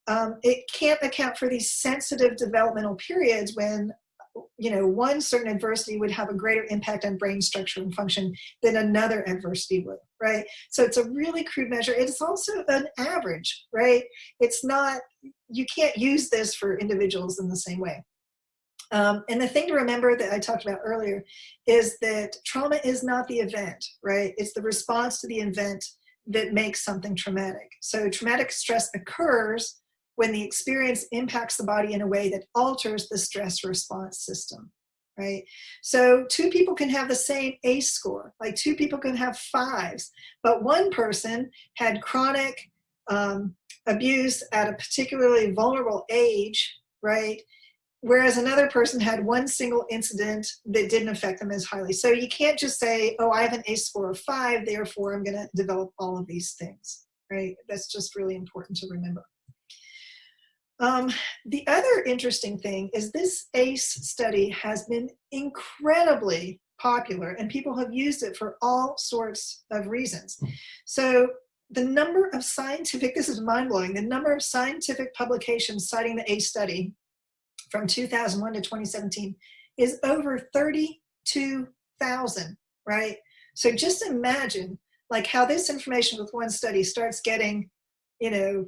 It can't account for these sensitive developmental periods when one certain adversity would have a greater impact on brain structure and function than another adversity would, right? So it's a really crude measure. It's also an average, right? It's not, you can't use this for individuals in the same way. And the thing to remember that I talked about earlier is that trauma is not the event, right? It's the response to the event that makes something traumatic. So traumatic stress occurs when the experience impacts the body in a way that alters the stress response system, right? So 2 people can have the same ACE score, like 2 people can have 5s, but one person had chronic abuse at a particularly vulnerable age, right? Whereas another person had one single incident that didn't affect them as highly. So you can't just say, oh, I have an ACE score of 5, therefore I'm gonna develop all of these things, right? That's just really important to remember. The other interesting thing is this ACE study has been incredibly popular and people have used it for all sorts of reasons. So the number of scientific, this is mind-blowing, the number of scientific publications citing the ACE study from 2001 to 2017 is over 32,000, right? So just imagine like how this information with one study starts getting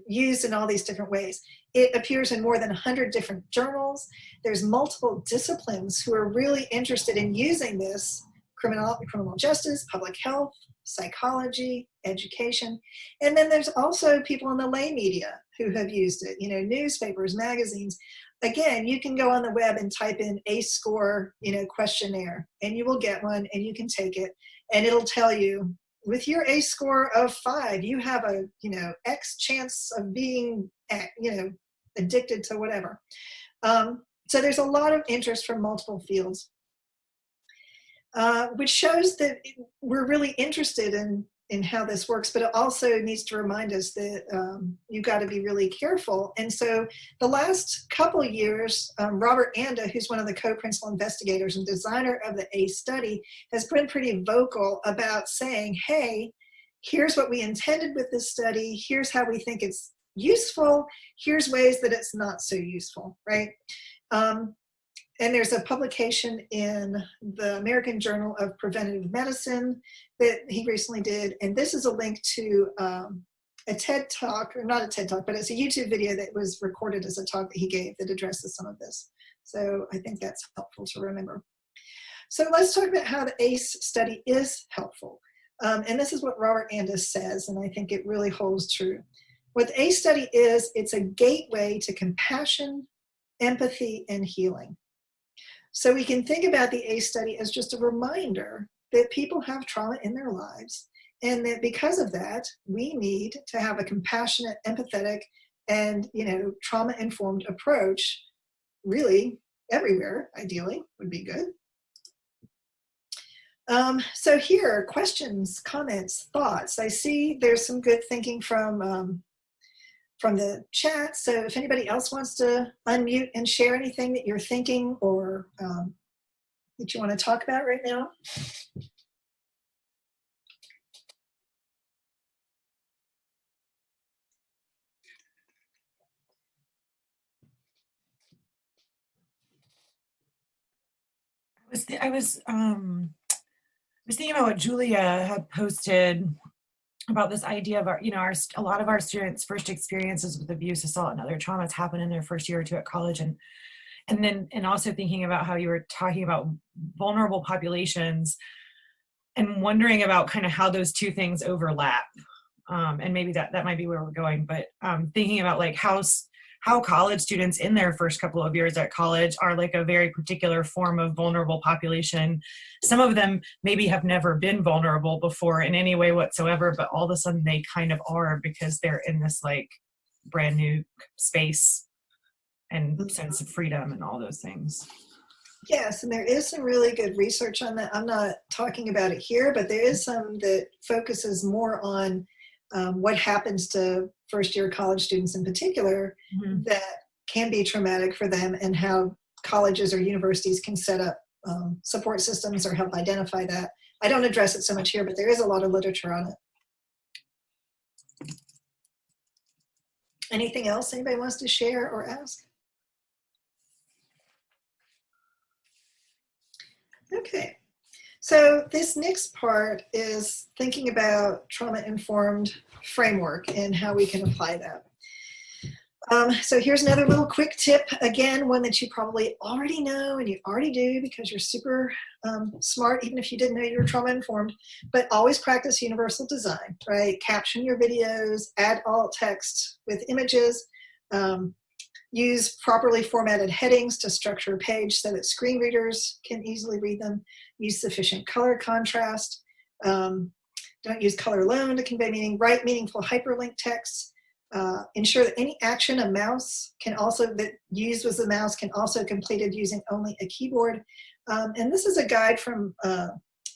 used in all these different ways. It appears in more than 100 different journals. There's multiple disciplines who are really interested in using this: criminal justice, public health, psychology, education. And then there's also people in the lay media who have used it, newspapers, magazines. Again, you can go on the web and type in ACE score, questionnaire, and you will get one and you can take it and it'll tell you, with your ACE score of 5, you have a, X chance of being, addicted to whatever. So there's a lot of interest from multiple fields, which shows that we're really interested in how this works, but it also needs to remind us that you've got to be really careful. And so the last couple of years, Robert Anda, who's one of the co-principal investigators and designer of the ACE study, has been pretty vocal about saying, hey, here's what we intended with this study, here's how we think it's useful, here's ways that it's not so useful, right? And there's a publication in the American Journal of Preventive Medicine that he recently did. And this is a link to a TED Talk, or not a TED Talk, but it's a YouTube video that was recorded as a talk that he gave that addresses some of this. So I think that's helpful to remember. So let's talk about how the ACE study is helpful. And this is what Robert Andis says, and I think it really holds true. What the ACE study is, it's a gateway to compassion, empathy, and healing. So we can think about the ACE study as just a reminder that people have trauma in their lives, and that because of that, we need to have a compassionate, empathetic, and trauma-informed approach, really everywhere, ideally, would be good. So here, questions, comments, thoughts. I see there's some good thinking from the chat. So if anybody else wants to unmute and share anything that you're thinking or that you want to talk about right now. I was thinking about what Julia had posted about this idea of a lot of our students' first experiences with abuse, assault, and other traumas happen in their first year or two at college, and also thinking about how you were talking about vulnerable populations, and wondering about kind of how those two things overlap, and maybe that might be where we're going. But thinking about like how college students in their first couple of years at college are like a very particular form of vulnerable population. Some of them maybe have never been vulnerable before in any way whatsoever, but all of a sudden they kind of are because they're in this like brand new space and sense of freedom and all those things. Yes, and there is some really good research on that. I'm not talking about it here, but there is some that focuses more on what happens to first-year college students in particular that can be traumatic for them, and how colleges or universities can set up support systems or help identify that. I don't address it so much here, but there is a lot of literature on it. Anything else anybody wants to share or ask? Okay. So this next part is thinking about trauma-informed framework and how we can apply that. So here's another little quick tip, again, one that you probably already know and you already do because you're super smart, even if you didn't know you were trauma-informed, but always practice universal design, right? Caption your videos, add alt text with images, use properly formatted headings to structure a page so that screen readers can easily read them. Use sufficient color contrast. Don't use color alone to convey meaning. Write meaningful hyperlink texts. Ensure that any action a mouse can also, that used with the mouse can also completed using only a keyboard. And this is a guide from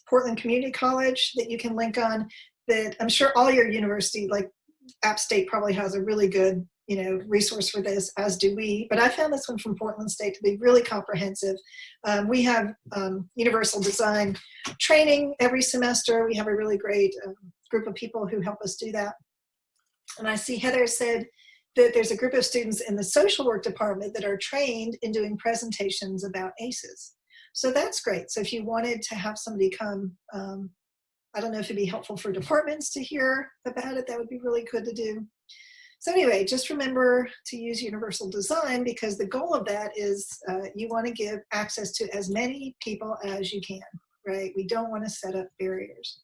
Portland Community College that you can link on, that I'm sure all your university, like App State probably has a really good resource for this, as do we, but I found this one from Portland State to be really comprehensive. We have universal design training every semester. We have a really great group of people who help us do that. And I see Heather said that there's a group of students in the social work department that are trained in doing presentations about ACEs. So that's great. So if you wanted to have somebody come, I don't know if it'd be helpful for departments to hear about it, that would be really good to do. So anyway, just remember to use universal design, because the goal of that is you want to give access to as many people as you can, right? We don't want to set up barriers.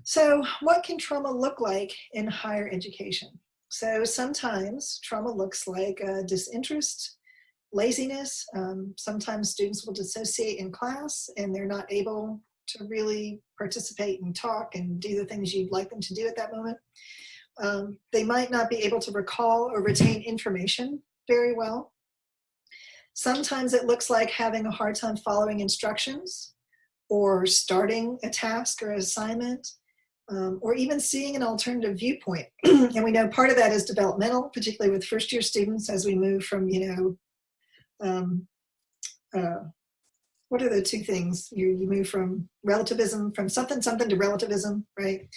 So what can trauma look like in higher education? So sometimes trauma looks like disinterest, laziness. Sometimes students will dissociate in class and they're not able to really participate and talk and do the things you'd like them to do at that moment. They might not be able to recall or retain information very well. Sometimes it looks like having a hard time following instructions or starting a task or assignment, or even seeing an alternative viewpoint. And we know part of that is developmental, particularly with first-year students as we move from, what are the two things? You move from relativism, from something to relativism, right?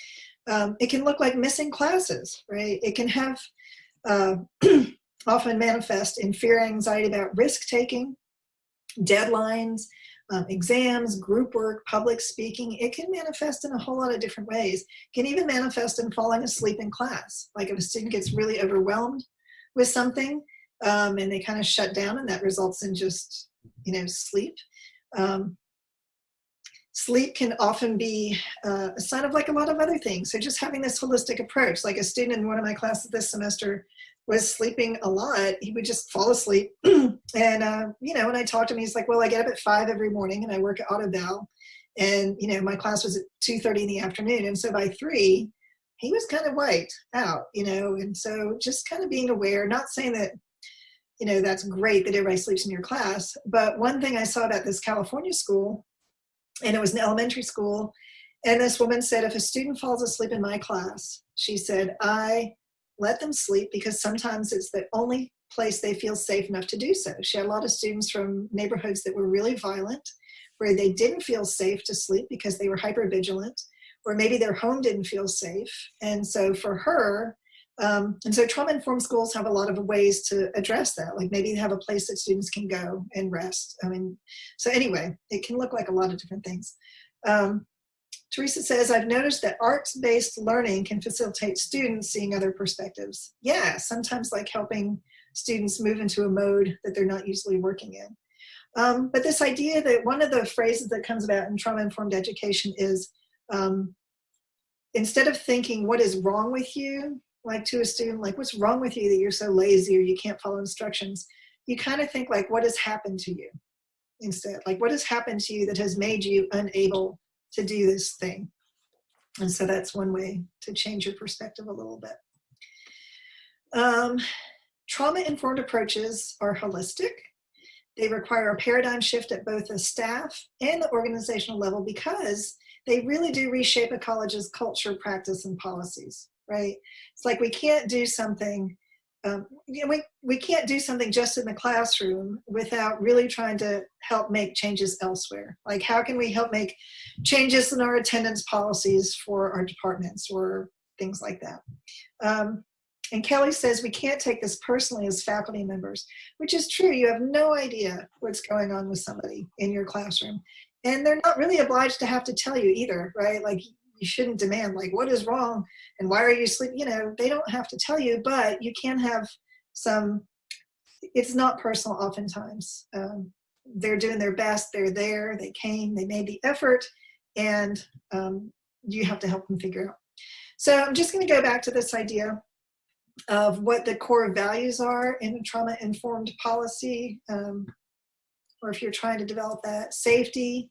It can look like missing classes, right? It can have often manifest in fear, anxiety about risk-taking, deadlines, exams, group work, public speaking. It can manifest in a whole lot of different ways. It can even manifest in falling asleep in class. Like if a student gets really overwhelmed with something and they kind of shut down, and that results in just, sleep. Sleep can often be a sign of like a lot of other things. So just having this holistic approach, like a student in one of my classes this semester was sleeping a lot. He would just fall asleep. And, when I talked to him, he's like, well, I get up at 5 every morning and I work at auto-val. And, my class was at 2:30 in the afternoon. And so by 3, he was kind of wiped out, and so just kind of being aware, not saying that, that's great that everybody sleeps in your class. But one thing I saw about this California school, and it was an elementary school, and this woman said, if a student falls asleep in my class, she said, I let them sleep because sometimes it's the only place they feel safe enough to do so. She had a lot of students from neighborhoods that were really violent, where they didn't feel safe to sleep because they were hypervigilant, or maybe their home didn't feel safe. And so for her, and so trauma-informed schools have a lot of ways to address that. Like maybe they have a place that students can go and rest. So anyway, it can look like a lot of different things. Teresa says, I've noticed that arts-based learning can facilitate students seeing other perspectives. Yeah, sometimes like helping students move into a mode that they're not usually working in. But this idea that one of the phrases that comes about in trauma-informed education is, instead of thinking what is wrong with you, like to a student, like what's wrong with you that you're so lazy or you can't follow instructions, you kind of think like what has happened to you instead, like what has happened to you that has made you unable to do this thing. And so that's one way to change your perspective a little bit. Trauma-informed approaches are holistic. They require a paradigm shift at both the staff and the organizational level because they really do reshape a college's culture, practice, and policies, right? It's like we can't do something, we can't do something just in the classroom without really trying to help make changes elsewhere. Like how can we help make changes in our attendance policies for our departments or things like that. And Kelly says we can't take this personally as faculty members, which is true. You have no idea what's going on with somebody in your classroom. And they're not really obliged to have to tell you either, right? Like you shouldn't demand like, what is wrong? And why are you sleeping? They don't have to tell you, but you can have it's not personal oftentimes. They're doing their best. They're there. They came, they made the effort, and you have to help them figure out. So I'm just going to go back to this idea of what the core values are in a trauma-informed policy, or if you're trying to develop that: safety,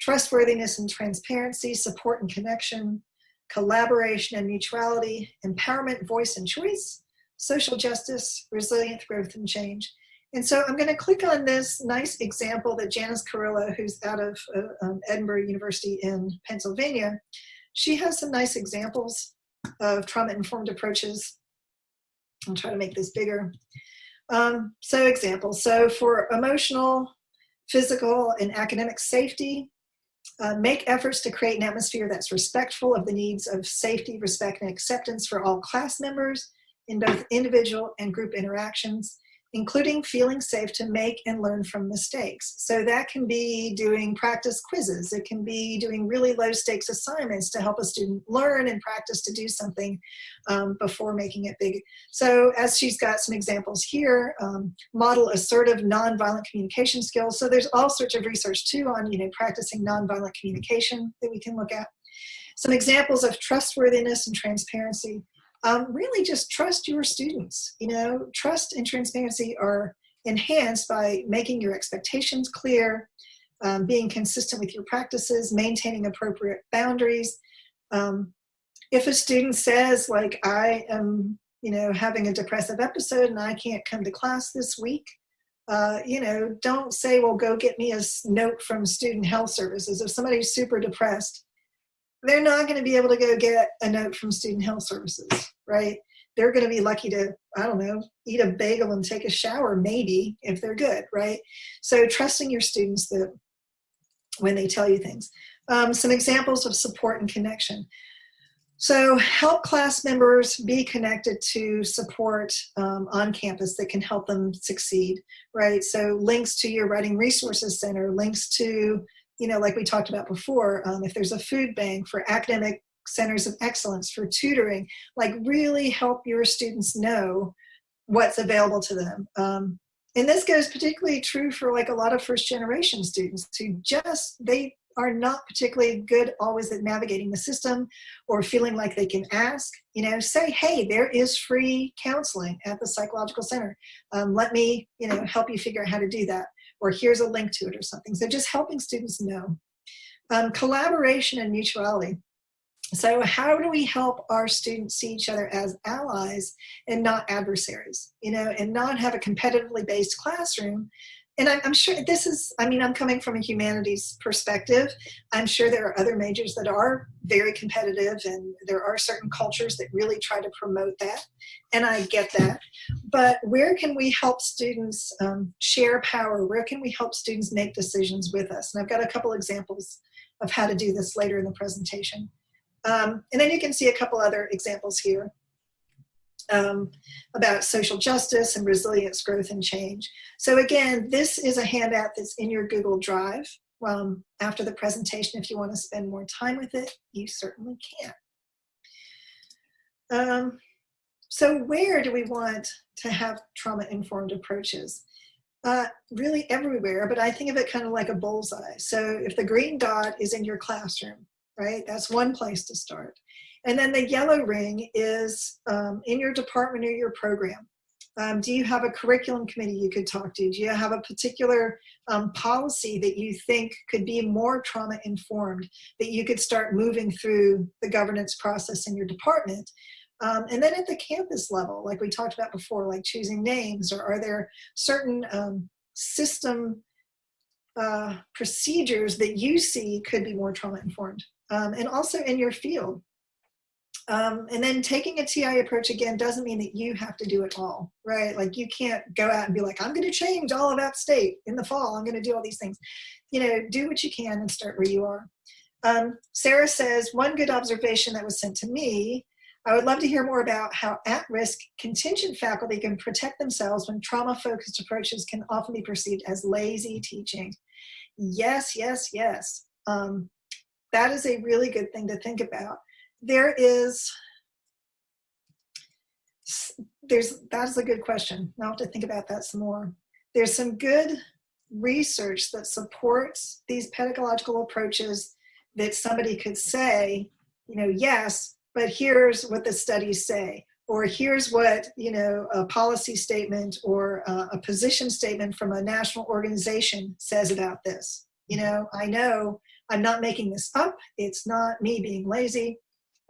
trustworthiness and transparency, support and connection, collaboration and mutuality, empowerment, voice and choice, social justice, resilient growth and change. And so I'm going to click on this nice example that Janice Carrillo, who's out of Edinburgh University in Pennsylvania, she has some nice examples of trauma-informed approaches. I'll try to make this bigger. So examples. So for emotional, physical, and academic safety, make efforts to create an atmosphere that's respectful of the needs of safety, respect, and acceptance for all class members in both individual and group interactions, including feeling safe to make and learn from mistakes. So that can be doing practice quizzes. It can be doing really low stakes assignments to help a student learn and practice to do something before making it big. So as she's got some examples here, model assertive nonviolent communication skills. So there's all sorts of research too on practicing nonviolent communication that we can look at. Some examples of trustworthiness and transparency. Really just trust your students. Trust and transparency are enhanced by making your expectations clear, being consistent with your practices, maintaining appropriate boundaries. If a student says, like, I am, having a depressive episode and I can't come to class this week, don't say, well, go get me a note from Student Health Services. If somebody's super depressed, they're not going to be able to go get a note from Student Health Services, right? They're going to be lucky to, I don't know, eat a bagel and take a shower, maybe, if they're good, right? So trusting your students that when they tell you things. Some examples of support and connection. So help class members be connected to support on campus that can help them succeed, right? So links to your Writing Resources Center, links to, like we talked about before, if there's a food bank for academic centers of excellence, for tutoring, like really help your students know what's available to them. And this goes particularly true for like a lot of first generation students who they are not particularly good always at navigating the system or feeling like they can ask, say, hey, there is free counseling at the psychological center. Let me, help you figure out how to do that. Or here's a link to it or something. So just helping students know. Collaboration and mutuality. So how do we help our students see each other as allies and not adversaries, and not have a competitively based classroom? And I'm sure I'm coming from a humanities perspective. I'm sure there are other majors that are very competitive, and there are certain cultures that really try to promote that. And I get that. But where can we help students share power? Where can we help students make decisions with us? And I've got a couple examples of how to do this later in the presentation. And then you can see a couple other examples here about social justice and resilience, growth, and change. So again, this is a handout that's in your Google Drive. After the presentation, if you want to spend more time with it, you certainly can. So where do we want to have trauma-informed approaches? Really everywhere, but I think of it kind of like a bullseye. So if the green dot is in your classroom, right? That's one place to start. And then the yellow ring is in your department or your program. Do you have a curriculum committee you could talk to? Do you have a particular policy that you think could be more trauma-informed, that you could start moving through the governance process in your department? And then at the campus level, like we talked about before, like choosing names, or are there certain system procedures that you see could be more trauma-informed? And also in your field. And then taking a TI approach, again, doesn't mean that you have to do it all, right? Like you can't go out and be like, I'm going to change all of App State in the fall. I'm going to do all these things. Do what you can and start where you are. Sarah says, one good observation that was sent to me, I would love to hear more about how at-risk contingent faculty can protect themselves when trauma-focused approaches can often be perceived as lazy teaching. Yes, yes, yes. That is a really good thing to think about. That's a good question. I'll have to think about that some more. There's some good research that supports these pedagogical approaches that somebody could say, yes, but here's what the studies say, or here's what, a policy statement or a position statement from a national organization says about this. I know I'm not making this up. It's not me being lazy.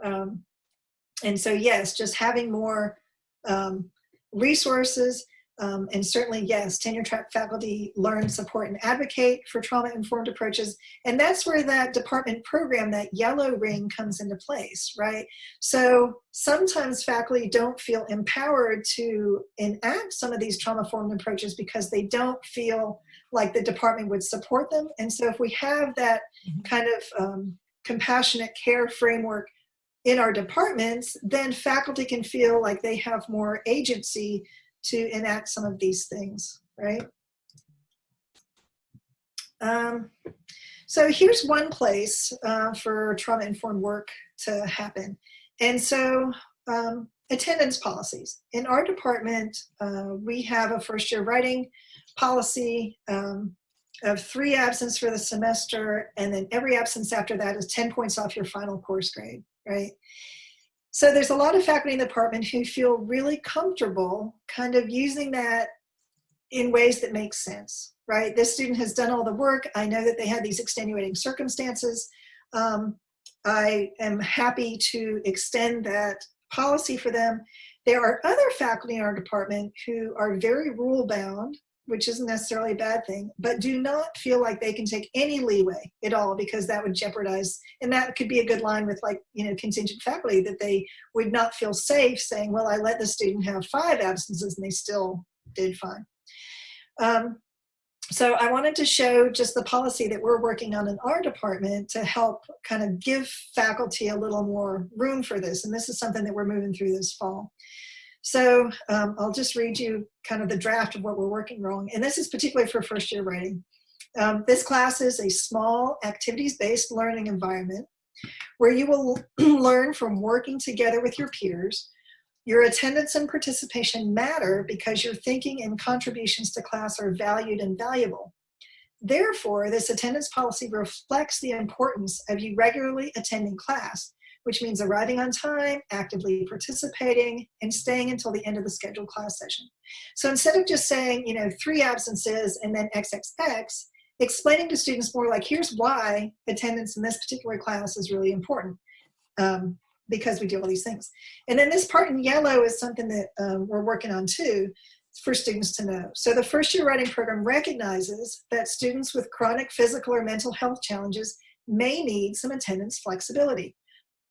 And so, yes, just having more resources, and certainly, yes, tenure-track faculty learn, support, and advocate for trauma-informed approaches. And that's where that department program, that yellow ring, comes into place, right? So sometimes faculty don't feel empowered to enact some of these trauma-informed approaches because they don't feel like the department would support them. And so if we have that kind of compassionate care framework in our departments, then faculty can feel like they have more agency to enact some of these things, right? So here's one place for trauma-informed work to happen. And so attendance policies. In our department, we have a first-year writing policy of 3 absences for the semester, and then every absence after that is 10 points off your final course grade, right? So there's a lot of faculty in the department who feel really comfortable kind of using that in ways that make sense, right? This student has done all the work. I know that they had these extenuating circumstances. I am happy to extend that policy for them. There are other faculty in our department who are very rule-bound, which isn't necessarily a bad thing, but do not feel like they can take any leeway at all, because that would jeopardize, and that could be a good line with, like, contingent faculty, that they would not feel safe saying, well, I let the student have 5 absences and they still did fine. So I wanted to show just the policy that we're working on in our department to help kind of give faculty a little more room for this. And this is something that we're moving through this fall. So I'll just read you kind of the draft of what we're working on. And this is particularly for first year writing. This class is a small activities-based learning environment where you will learn from working together with your peers. Your attendance and participation matter because your thinking and contributions to class are valued and valuable. Therefore, this attendance policy reflects the importance of you regularly attending class, which means arriving on time, actively participating, and staying until the end of the scheduled class session. So instead of just saying, 3 absences and then XXX, explaining to students more like, here's why attendance in this particular class is really important, because we do all these things. And then this part in yellow is something that we're working on too, for students to know. So the first year writing program recognizes that students with chronic physical or mental health challenges may need some attendance flexibility.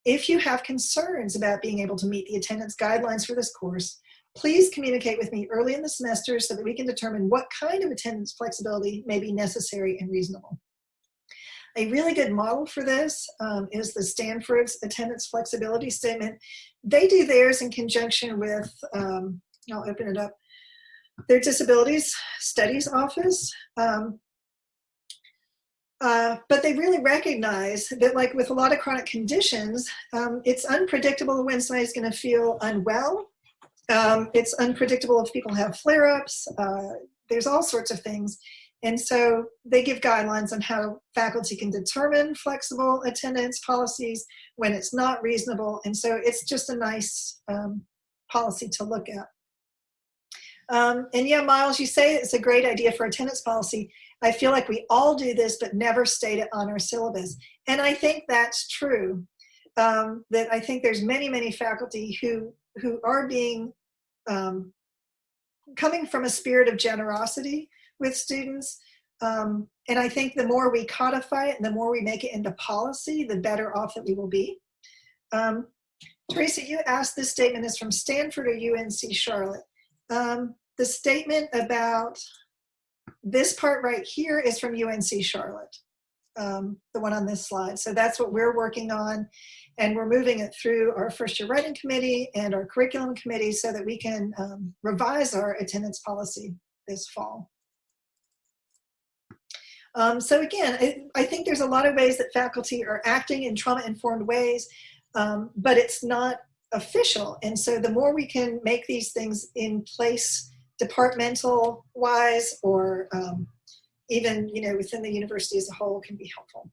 If you have concerns about being able to meet the attendance guidelines for this course, please communicate with me early in the semester so that we can determine what kind of attendance flexibility may be necessary and reasonable. A really good model for this is the Stanford's attendance flexibility statement. They do theirs in conjunction with, I'll open it up, their Disabilities Studies Office. But they really recognize that, like with a lot of chronic conditions, it's unpredictable when somebody's going to feel unwell. It's unpredictable if people have flare-ups. There's all sorts of things. And so they give guidelines on how faculty can determine flexible attendance policies when it's not reasonable. And so it's just a nice policy to look at. And yeah, Miles, you say it's a great idea for attendance policy. I feel like we all do this, but never state it on our syllabus. And I think that's true. That I think there's many, many faculty who are being, coming from a spirit of generosity with students. And I think the more we codify it and the more we make it into policy, the better off that we will be. Teresa, you asked, this statement is from Stanford or UNC-Charlotte. The statement about this part right here is from UNC-Charlotte, the one on this slide. So that's what we're working on. And we're moving it through our first year writing committee and our curriculum committee so that we can revise our attendance policy this fall. So again, I think there's a lot of ways that faculty are acting in trauma-informed ways, but it's not official. And so the more we can make these things in place departmental wise or even within the university as a whole can be helpful.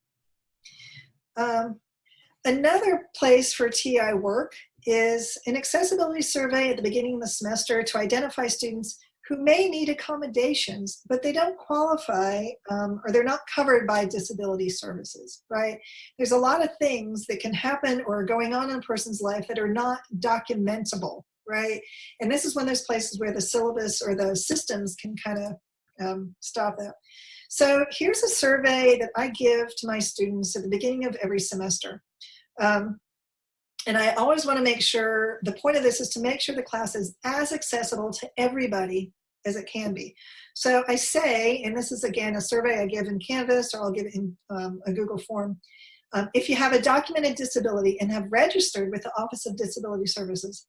Another place for TI work is an accessibility survey at the beginning of the semester to identify students who may need accommodations, but they don't qualify or they're not covered by disability services, right? There's a lot of things that can happen or are going on in a person's life that are not documentable, right? And this is one of those places where the syllabus or the systems can kind of stop that. So here's a survey that I give to my students at the beginning of every semester. And I always want to make sure, the point of this is to make sure the class is as accessible to everybody as it can be. So I say, and this is again a survey I give in Canvas or I'll give it in a Google form, if you have a documented disability and have registered with the Office of Disability Services,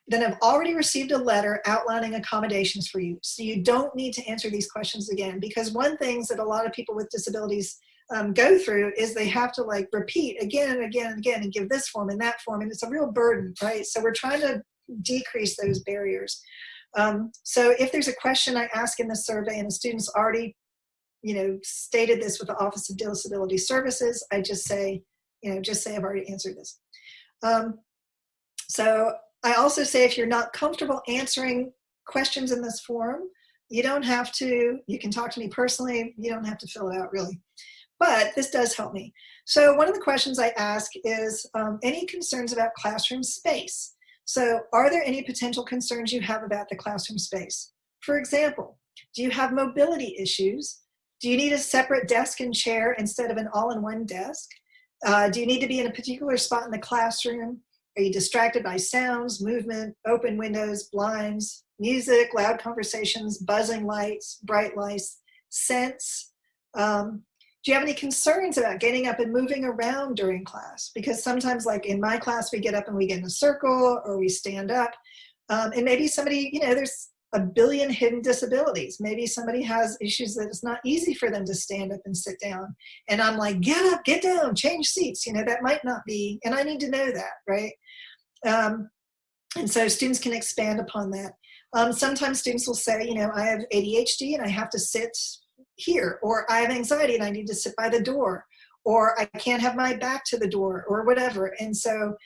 then I've already received a letter outlining accommodations for you. So you don't need to answer these questions again, because one thing that a lot of people with disabilities go through is they have to like repeat again and again and again and give this form and that form, and it's a real burden, right? So we're trying to decrease those barriers. So if there's a question I ask in the survey and the student's already, stated this with the Office of Disability Services, I just say, I've already answered this. So I also say if you're not comfortable answering questions in this form, you don't have to, you can talk to me personally, you don't have to fill it out really. But this does help me. So one of the questions I ask is, any concerns about classroom space? So are there any potential concerns you have about the classroom space? For example, do you have mobility issues? Do you need a separate desk and chair instead of an all-in-one desk? Do you need to be in a particular spot in the classroom? Are you distracted by sounds, movement, open windows, blinds, music, loud conversations, buzzing lights, bright lights, sense? Do you have any concerns about getting up and moving around during class? Because sometimes, like in my class, we get up and we get in a circle or we stand up. And maybe somebody, there's a billion hidden disabilities. Maybe somebody has issues that it's not easy for them to stand up and sit down. And I'm like, get up, get down, change seats. That might not be, and I need to know that, right? And so students can expand upon that. Sometimes students will say, I have ADHD and I have to sit here, or I have anxiety and I need to sit by the door, or I can't have my back to the door, or whatever. And so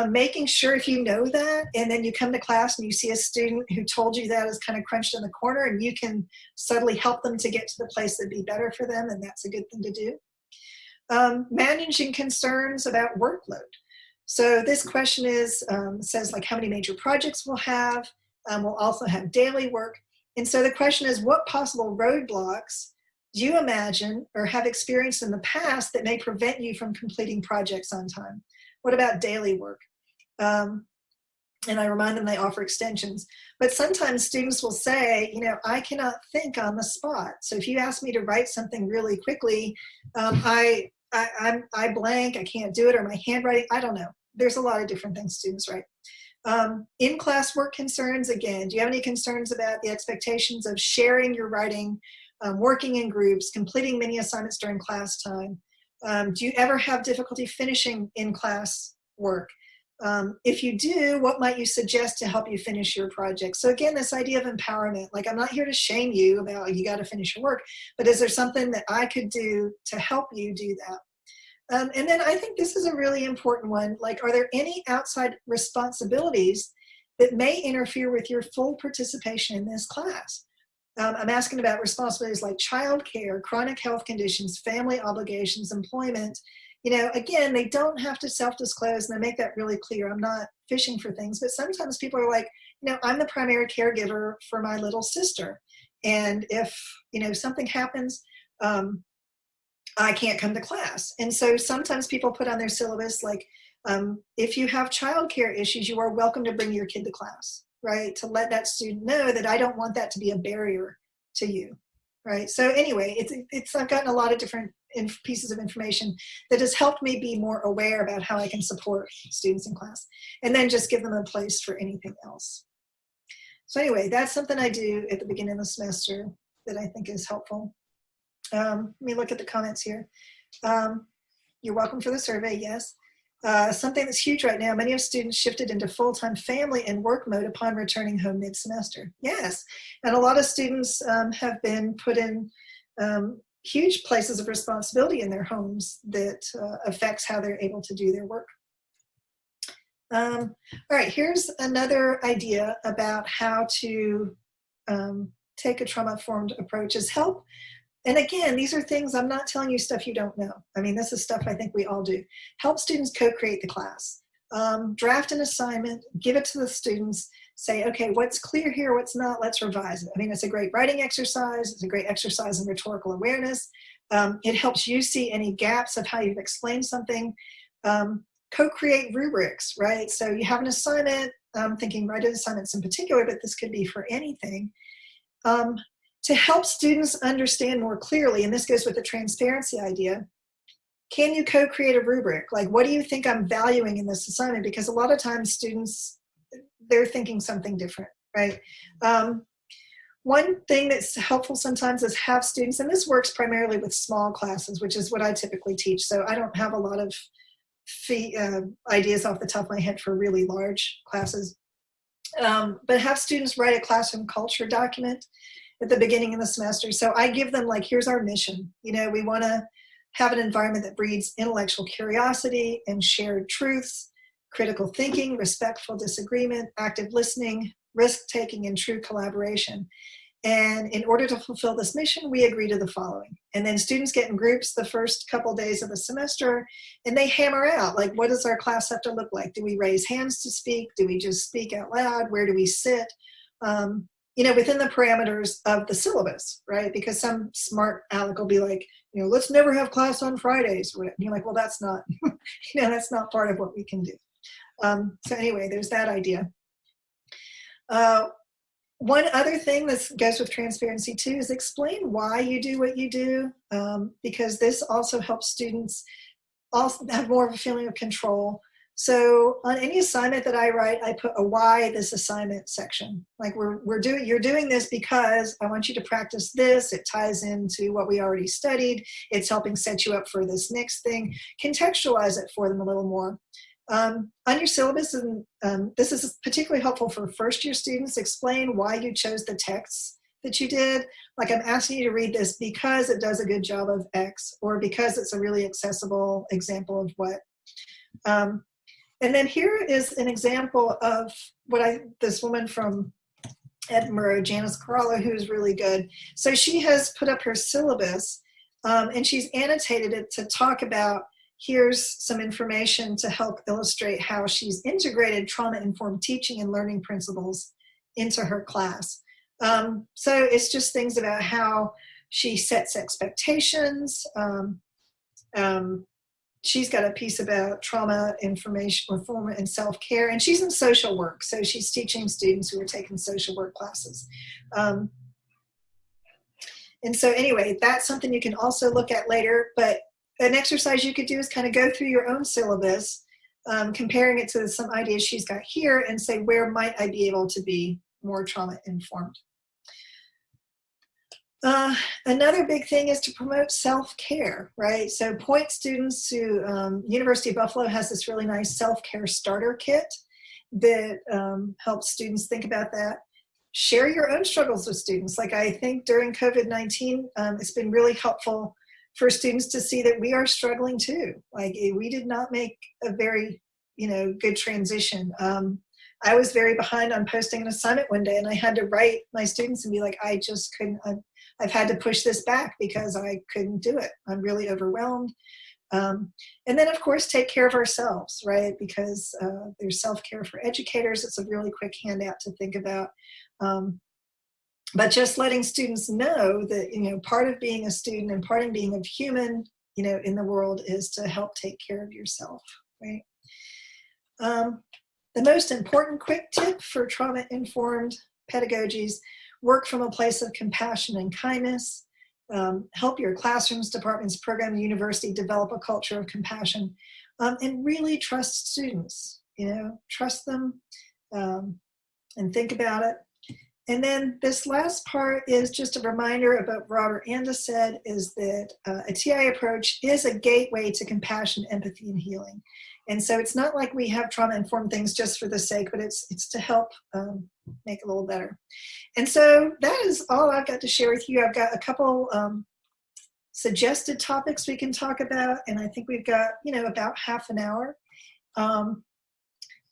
making sure, if you know that, and then you come to class and you see a student who told you that is kind of crunched in the corner, and you can subtly help them to get to the place that'd be better for them, and that's a good thing to do. Managing concerns about workload. So this question says like how many major projects we'll have. We'll also have daily work. And so the question is, what possible roadblocks do you imagine or have experienced in the past that may prevent you from completing projects on time? What about daily work? And I remind them they offer extensions. But sometimes students will say, I cannot think on the spot. So if you ask me to write something really quickly, I blank, I can't do it, or my handwriting, I don't know. There's a lot of different things students write. In-class work concerns, again, do you have any concerns about the expectations of sharing your writing, working in groups, completing mini assignments during class time? Do you ever have difficulty finishing in-class work? If you do, what might you suggest to help you finish your project? So again, this idea of empowerment, like I'm not here to shame you about you got to finish your work, but is there something that I could do to help you do that? And then I think this is a really important one. Like, are there any outside responsibilities that may interfere with your full participation in this class? I'm asking about responsibilities like childcare, chronic health conditions, family obligations, employment. Again, they don't have to self-disclose, and I make that really clear. I'm not fishing for things, but sometimes people are like, I'm the primary caregiver for my little sister. And if, something happens, I can't come to class. And so sometimes people put on their syllabus, like, if you have childcare issues, you are welcome to bring your kid to class, right? To let that student know that I don't want that to be a barrier to you, right? So anyway, I've gotten a lot of different pieces of information that has helped me be more aware about how I can support students in class, and then just give them a place for anything else. So anyway, that's something I do at the beginning of the semester that I think is helpful. Let me look at the comments here. You're welcome for the survey, yes. Something that's huge right now, many of students shifted into full-time family and work mode upon returning home mid-semester. Yes, and a lot of students have been put in huge places of responsibility in their homes that affects how they're able to do their work. All right, here's another idea about how to take a trauma-informed approach is help. And again, these are things, I'm not telling you stuff you don't know. I mean, this is stuff I think we all do. Help students co-create the class. Draft an assignment, give it to the students, say, okay, what's clear here, what's not, let's revise it. I mean, it's a great writing exercise. It's a great exercise in rhetorical awareness. It helps you see any gaps of how you've explained something. Co-create rubrics, right? So you have an assignment, I'm thinking writing assignments in particular, but this could be for anything. To help students understand more clearly, and this goes with the transparency idea, can you co-create a rubric? Like, what do you think I'm valuing in this assignment? Because a lot of times students, they're thinking something different, right? One thing that's helpful sometimes is have students, and this works primarily with small classes, which is what I typically teach. So I don't have a lot of ideas off the top of my head for really large classes. But have students write a classroom culture document at the beginning of the semester. So I give them, like, here's our mission. We want to have an environment that breeds intellectual curiosity and shared truths, critical thinking, respectful disagreement, active listening, risk-taking, and true collaboration. And in order to fulfill this mission, we agree to the following. And then students get in groups the first couple days of the semester, and they hammer out, like, what does our class have to look like? Do we raise hands to speak? Do we just speak out loud? Where do we sit? Within the parameters of the syllabus, right? Because some smart aleck will be like, let's never have class on Fridays. And you're like, well, that's not, that's not part of what we can do. So anyway, there's that idea. One other thing that goes with transparency too is explain why you do what you do, because this also helps students also have more of a feeling of control. So on any assignment that I write, I put a why this assignment section. Like you're doing this because I want you to practice this. It ties into what we already studied. It's helping set you up for this next thing. Contextualize it for them a little more. On your syllabus, and this is particularly helpful for first-year students, explain why you chose the texts that you did. Like, I'm asking you to read this because it does a good job of X, or because it's a really accessible example of what. And then here is an example of what this woman from Edinburgh, Janice Corallo, who's really good. So she has put up her syllabus, and she's annotated it to talk about, here's some information to help illustrate how she's integrated trauma-informed teaching and learning principles into her class. So it's just things about how she sets expectations. She's got a piece about trauma information, reform, and self-care, and she's in social work, so she's teaching students who are taking social work classes. And so anyway, that's something you can also look at later, but an exercise you could do is kind of go through your own syllabus, comparing it to some ideas she's got here, and say, where might I be able to be more trauma-informed? Another big thing is to promote self-care, right? So point students to, University of Buffalo has this really nice self-care starter kit that helps students think about that. Share your own struggles with students. Like, I think during COVID-19, it's been really helpful for students to see that we are struggling too. Like, we did not make a very, good transition. I was very behind on posting an assignment one day, and I had to write my students and be like, I just couldn't, I've had to push this back because I couldn't do it. I'm really overwhelmed. And then, of course, take care of ourselves, right? Because there's self-care for educators. It's a really quick handout to think about. But just letting students know that, part of being a student and part of being a human, in the world is to help take care of yourself, right? The most important quick tip for trauma-informed pedagogies: work from a place of compassion and kindness. Help your classrooms, departments, program, university develop a culture of compassion, and really trust students. Trust them, and think about it. And then this last part is just a reminder about what Robert Anda said, is that a TI approach is a gateway to compassion, empathy, and healing. And so it's not like we have trauma-informed things just for the sake, but it's to help make it a little better. And so that is all I've got to share with you. I've got a couple suggested topics we can talk about, and I think we've got, about half an hour.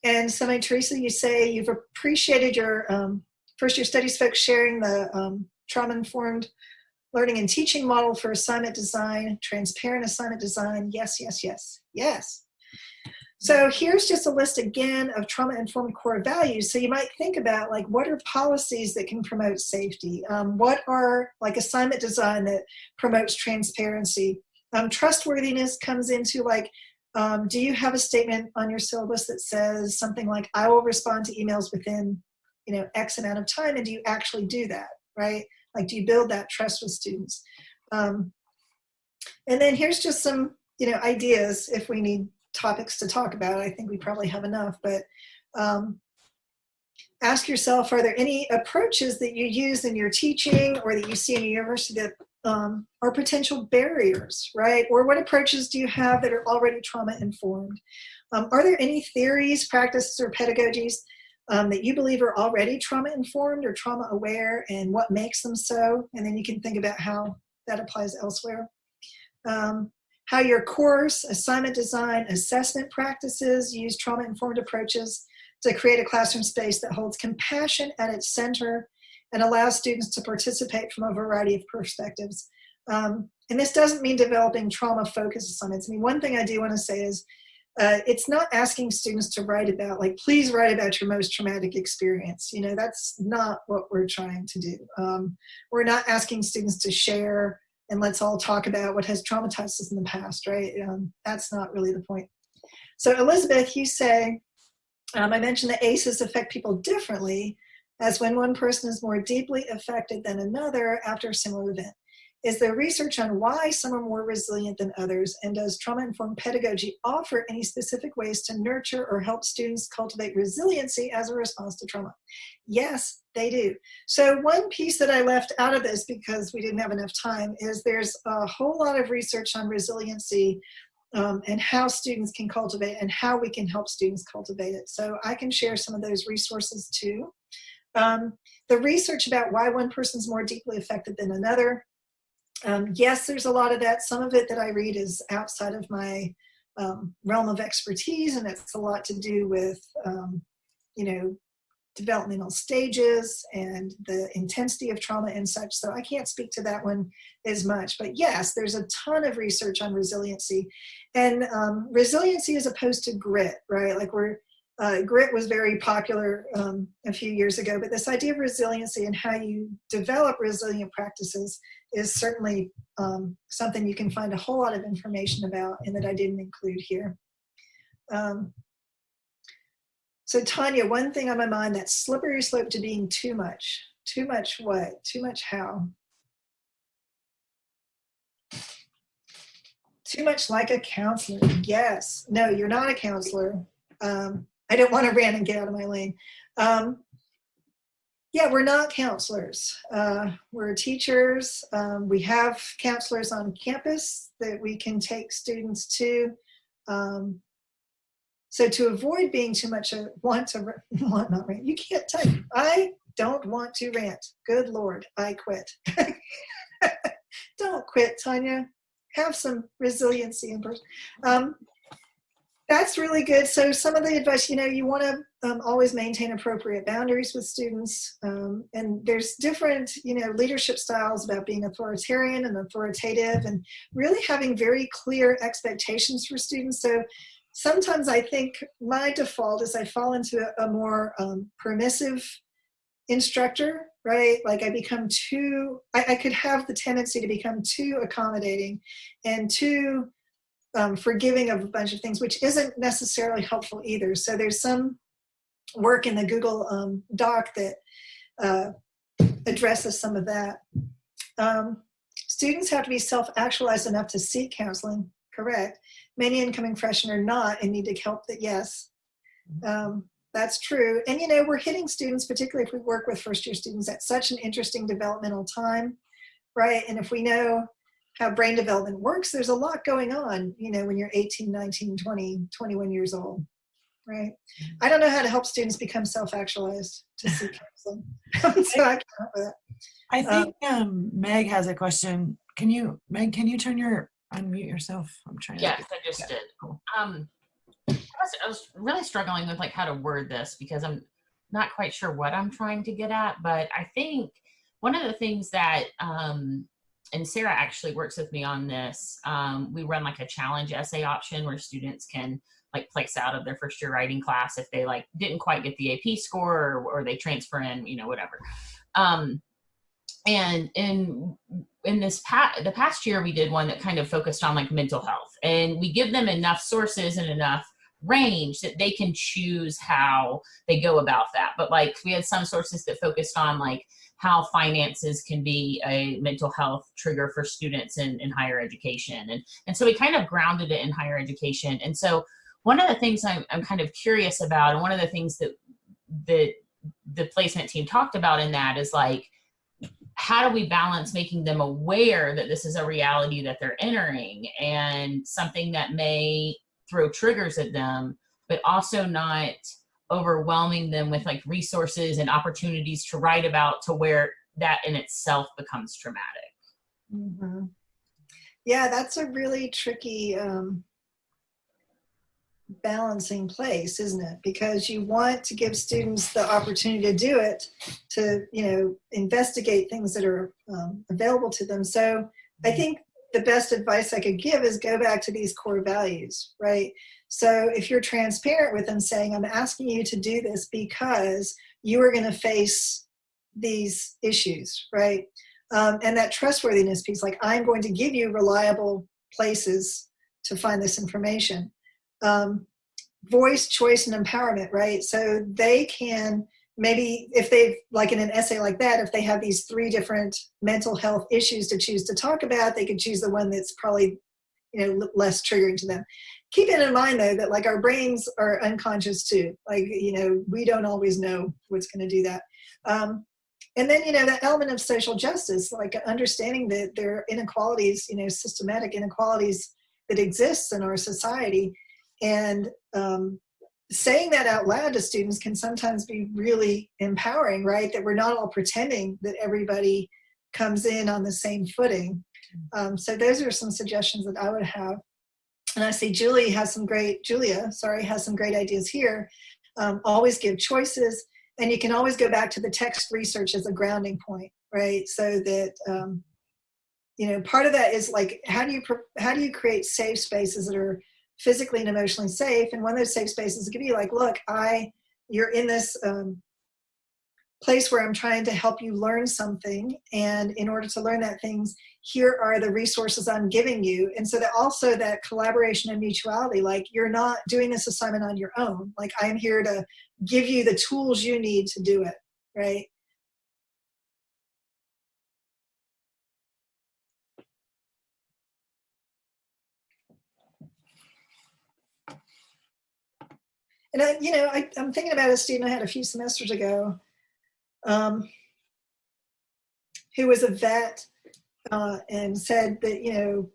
And so, Teresa, you say you've appreciated your first-year studies folks sharing the trauma-informed learning and teaching model for assignment design, transparent assignment design. Yes, yes, yes, yes. So here's just a list again of trauma-informed core values. So you might think about, like, what are policies that can promote safety? What are, like, assignment design that promotes transparency? Trustworthiness comes into, like, do you have a statement on your syllabus that says something like, I will respond to emails within, X amount of time, and do you actually do that, right? Like, do you build that trust with students? And then here's just some, ideas if we need topics to talk about. I think we probably have enough, but ask yourself, are there any approaches that you use in your teaching or that you see in a university that are potential barriers, right? Or what approaches do you have that are already trauma-informed? Are there any theories, practices, or pedagogies that you believe are already trauma-informed or trauma-aware, and what makes them so? And then you can think about how that applies elsewhere. How your course, assignment design, assessment practices use trauma-informed approaches to create a classroom space that holds compassion at its center and allows students to participate from a variety of perspectives. And this doesn't mean developing trauma-focused assignments. I mean, one thing I do want to say is it's not asking students to write about, like, please write about your most traumatic experience. That's not what we're trying to do. We're not asking students to share and let's all talk about what has traumatized us in the past, right? That's not really the point. So Elizabeth, you say, I mentioned that ACEs affect people differently. as when one person is more deeply affected than another after a similar event? Is there research on why some are more resilient than others? And does trauma-informed pedagogy offer any specific ways to nurture or help students cultivate resiliency as a response to trauma? Yes, they do. So one piece that I left out of this because we didn't have enough time is there's a whole lot of research on resiliency and how students can cultivate and how we can help students cultivate it. So I can share some of those resources too. The research about why one person's more deeply affected than another. Yes, there's a lot of that. Some of it that I read is outside of my realm of expertise, and it's a lot to do with, you know, developmental stages and the intensity of trauma and such. So I can't speak to that one as much. But yes, there's a ton of research on resiliency. And resiliency as opposed to grit, right? Like grit was very popular a few years ago, but this idea of resiliency and how you develop resilient practices is certainly something you can find a whole lot of information about and that I didn't include here. So Tanya, one thing on my mind, that slippery slope to being too much. Too much what? Too much how? Too much like a counselor. Yes. No, you're not a counselor. I don't want to rant and get out of my lane. Yeah, we're not counselors. We're teachers. We have counselors on campus that we can take students to. So to avoid being too much a not rant. You can't type. I don't want to rant. Good Lord, I quit. Don't quit, Tanya. Have some resiliency in person. That's really good. So some of the advice, you know, you want to always maintain appropriate boundaries with students. And there's different, you know, leadership styles about being authoritarian and authoritative and really having very clear expectations for students. So sometimes I think my default is I fall into a more permissive instructor, right? Like I become too, I could have the tendency to become too accommodating and too forgiving of a bunch of things, which isn't necessarily helpful either. So there's some work in the Google Doc that addresses some of that. Students have to be self-actualized enough to seek counseling, correct. Many incoming freshmen are not and need to help that, yes. That's true. And, you know, we're hitting students, particularly if we work with first-year students, at such an interesting developmental time, right? And if we know how brain development works, there's a lot going on, you know, when you're 18, 19, 20, 21 years old, right? I don't know how to help students become self-actualized to seek counseling. So I can't help with that. I think Meg has a question. Meg, can you unmute yourself? I'm trying to. Yes, I just did. Cool. I was really struggling with like how to word this because I'm not quite sure what I'm trying to get at, but I think one of the things that, and Sarah actually works with me on this, we run like a challenge essay option where students can like place out of their first year writing class if they like didn't quite get the AP score or they transfer in, you know, whatever. And in the past year, we did one that kind of focused on like mental health, and we give them enough sources and enough range that they can choose how they go about that. But like we had some sources that focused on like how finances can be a mental health trigger for students in higher education. And so we kind of grounded it in higher education. And so one of the things I'm kind of curious about, and one of the things that the placement team talked about in that is like, how do we balance making them aware that this is a reality that they're entering and something that may throw triggers at them, but also not overwhelming them with like resources and opportunities to write about to where that in itself becomes traumatic. Mm-hmm. Yeah, that's a really tricky balancing place, isn't it? Because you want to give students the opportunity to do it, to, you know, investigate things that are available to them. So I think the best advice I could give is go back to these core values, right? So if you're transparent with them saying, I'm asking you to do this because you are going to face these issues, right? And that trustworthiness piece, like I'm going to give you reliable places to find this information. Voice, choice, and empowerment, right? So they can maybe if they've, like in an essay like that, if they have these 3 different mental health issues to choose to talk about, they could choose the one that's probably, less triggering to them. Keeping in mind though, that like our brains are unconscious too. Like, we don't always know what's going to do that. And then, the element of social justice, like understanding that there are inequalities, systematic inequalities that exists in our society. And saying that out loud to students can sometimes be really empowering, right? That we're not all pretending that everybody comes in on the same footing. So those are some suggestions that I would have. And I see Julia has some great ideas here. Always give choices. And you can always go back to the text research as a grounding point, right? So that, part of that is like, how do you create safe spaces that are physically and emotionally safe? And one of those safe spaces could be like, look, you're in this place where I'm trying to help you learn something. And in order to learn that things, here are the resources I'm giving you. And so that also that collaboration and mutuality, like you're not doing this assignment on your own. Like I'm here to give you the tools you need to do it, right? And I'm thinking about a student I had a few semesters ago who was a vet and said that,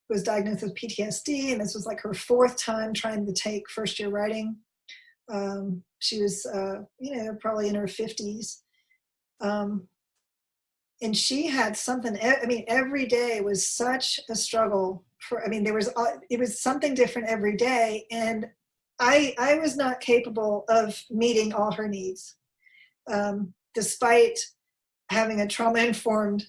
was diagnosed with PTSD, and this was like her 4th time trying to take first-year writing. She was, probably in her 50s. And she had something, every day was such a struggle it was something different every day. And I was not capable of meeting all her needs, despite having a trauma-informed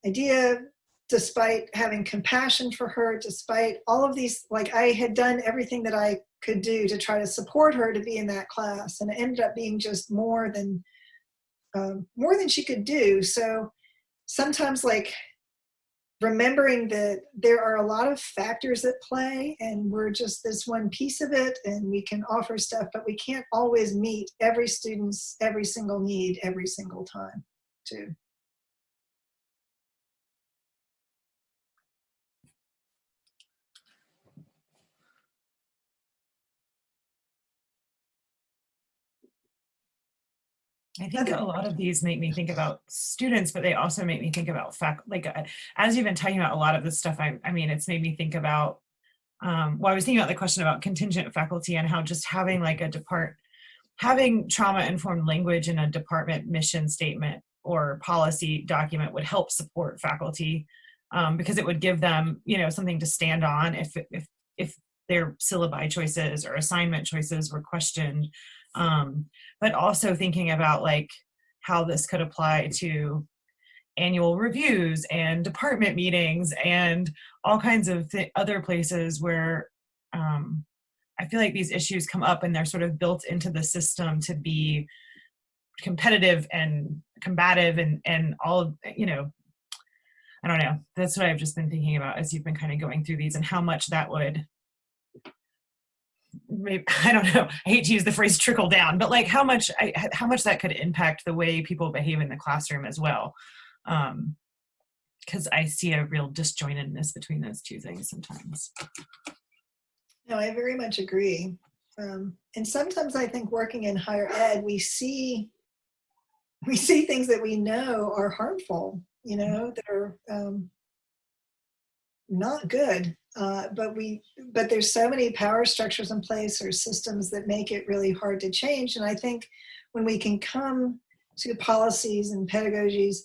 idea, despite having compassion for her, despite all of these, like I had done everything that I could do to try to support her to be in that class. And it ended up being just more than she could do. So sometimes like remembering that there are a lot of factors at play and we're just this one piece of it, and we can offer stuff, but we can't always meet every student's every single need every single time too. I think a lot of these make me think about students, but they also make me think about as you've been talking about a lot of this stuff, it's made me think about, I was thinking about the question about contingent faculty and how just having like having trauma-informed language in a department mission statement or policy document would help support faculty because it would give them, something to stand on if their syllabi choices or assignment choices were questioned. But also thinking about like how this could apply to annual reviews and department meetings and all kinds of other places where I feel like these issues come up and they're sort of built into the system to be competitive and combative and all, I don't know. That's what I've just been thinking about as you've been kind of going through these and how much that would, maybe, I don't know, I hate to use the phrase trickle down, but like how much that could impact the way people behave in the classroom as well. Because I see a real disjointedness between those two things sometimes. No, I very much agree. And sometimes I think working in higher ed, we see things that we know are harmful, that are not good. But there's so many power structures in place or systems that make it really hard to change. And I think when we can come to policies and pedagogies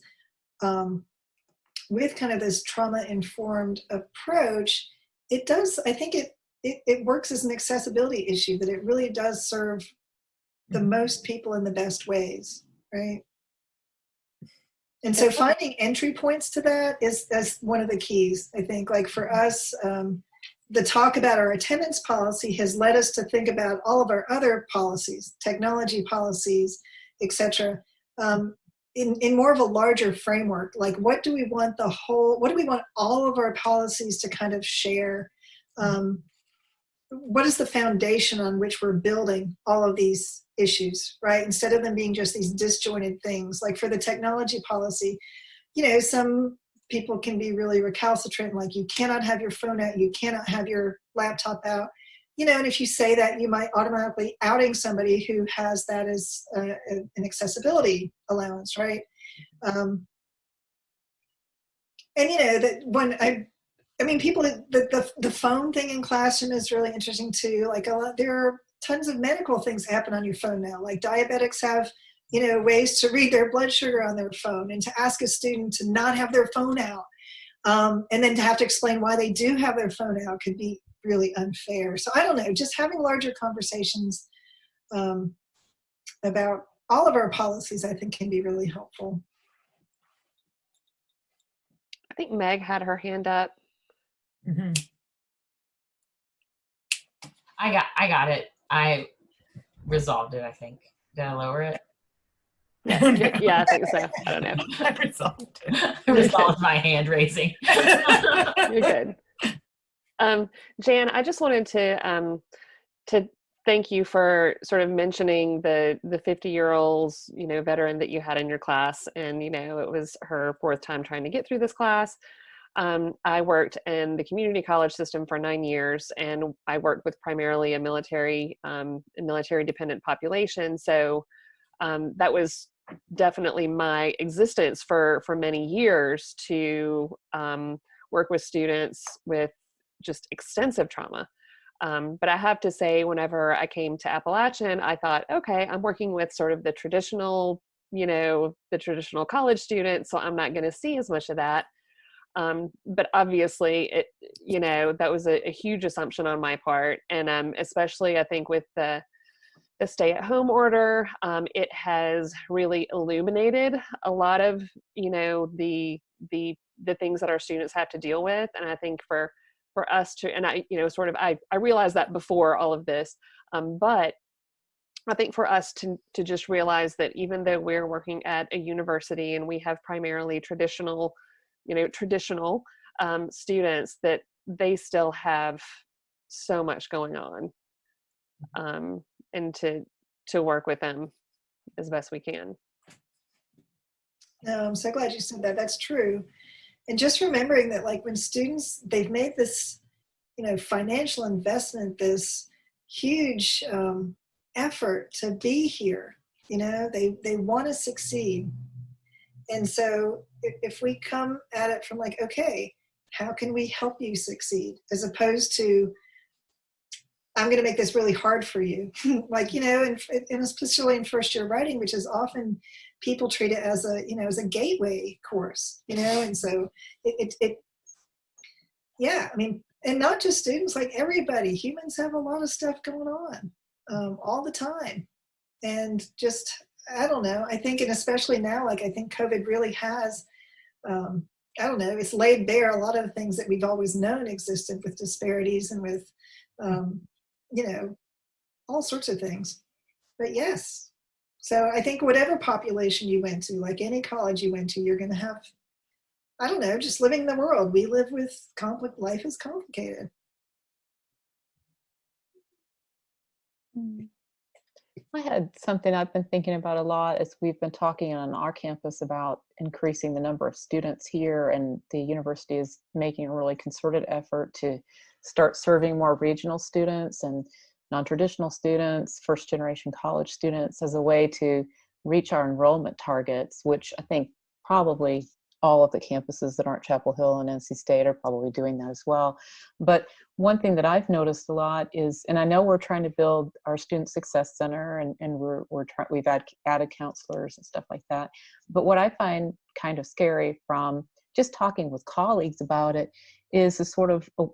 with kind of this trauma-informed approach, it does, I think it works as an accessibility issue, that it really does serve the most people in the best ways, right? And so finding entry points to that that's one of the keys, I think. Like for us, the talk about our attendance policy has led us to think about all of our other policies, technology policies, et cetera, in more of a larger framework. Like what do we want all of our policies to kind of share? What is the foundation on which we're building all of these issues, right? Instead of them being just these disjointed things. Like for the technology policy, you know, some people can be really recalcitrant, like you cannot have your phone out, you cannot have your laptop out, you know, and if you say that, you might automatically outing somebody who has that as an accessibility allowance, right? And you know, that when I mean, people, the phone thing in classroom is really interesting too. Like there are tons of medical things that happen on your phone now. Like diabetics have, you know, ways to read their blood sugar on their phone, and to ask a student to not have their phone out, and then to have to explain why they do have their phone out could be really unfair. So I don't know, just having larger conversations about all of our policies, I think, can be really helpful. I think Meg had her hand up. Mhm. I got it. I resolved it, I think. Did I lower it? Yeah, I think so. I don't know. I resolved it. I resolved my hand raising. You're good. Jan, I just wanted to thank you for sort of mentioning the 50-year-old's, you know, veteran that you had in your class, and you know, it was her 4th time trying to get through this class. I worked in the community college system for 9 years, and I worked with primarily a military dependent population. So that was definitely my existence for many years, to work with students with just extensive trauma. But I have to say, whenever I came to Appalachian, I thought, okay, I'm working with sort of the traditional, you know, the traditional college students, so I'm not going to see as much of that. But obviously, it, you know, that was a huge assumption on my part, and especially I think with the stay-at-home order, it has really illuminated a lot of, you know, the things that our students have to deal with. And I think for us to, and I, you know, sort of, I realized that before all of this, but I think for us to just realize that even though we're working at a university and we have primarily traditional students, that they still have so much going on, and to work with them as best we can. No, I'm so glad you said that. That's true. And just remembering that, like, when students, they've made this, you know, financial investment, this huge effort to be here, you know, they want to succeed. And so if we come at it from like, okay, how can we help you succeed? As opposed to, I'm going to make this really hard for you. Like, you know, and especially in first year writing, which is often people treat it as a, you know, as a gateway course, you know, and so yeah, I mean, and not just students, like everybody, humans have a lot of stuff going on all the time. And just, I don't know, I think, and especially now, like, I think COVID really has, I don't know, it's laid bare a lot of the things that we've always known existed with disparities and with, you know, all sorts of things. But yes, so I think whatever population you went to, like any college you went to, you're going to have, I don't know, just living in the world. We live with conflict. Life is complicated. I had something I've been thinking about a lot as we've been talking on our campus about increasing the number of students here, and the university is making a really concerted effort to start serving more regional students and non-traditional students, first generation college students, as a way to reach our enrollment targets, which I think probably all of the campuses that aren't Chapel Hill and NC State are probably doing that as well. But one thing that I've noticed a lot is, and I know we're trying to build our Student Success Center, and we've added counselors and stuff like that. But what I find kind of scary from just talking with colleagues about it is a sort of a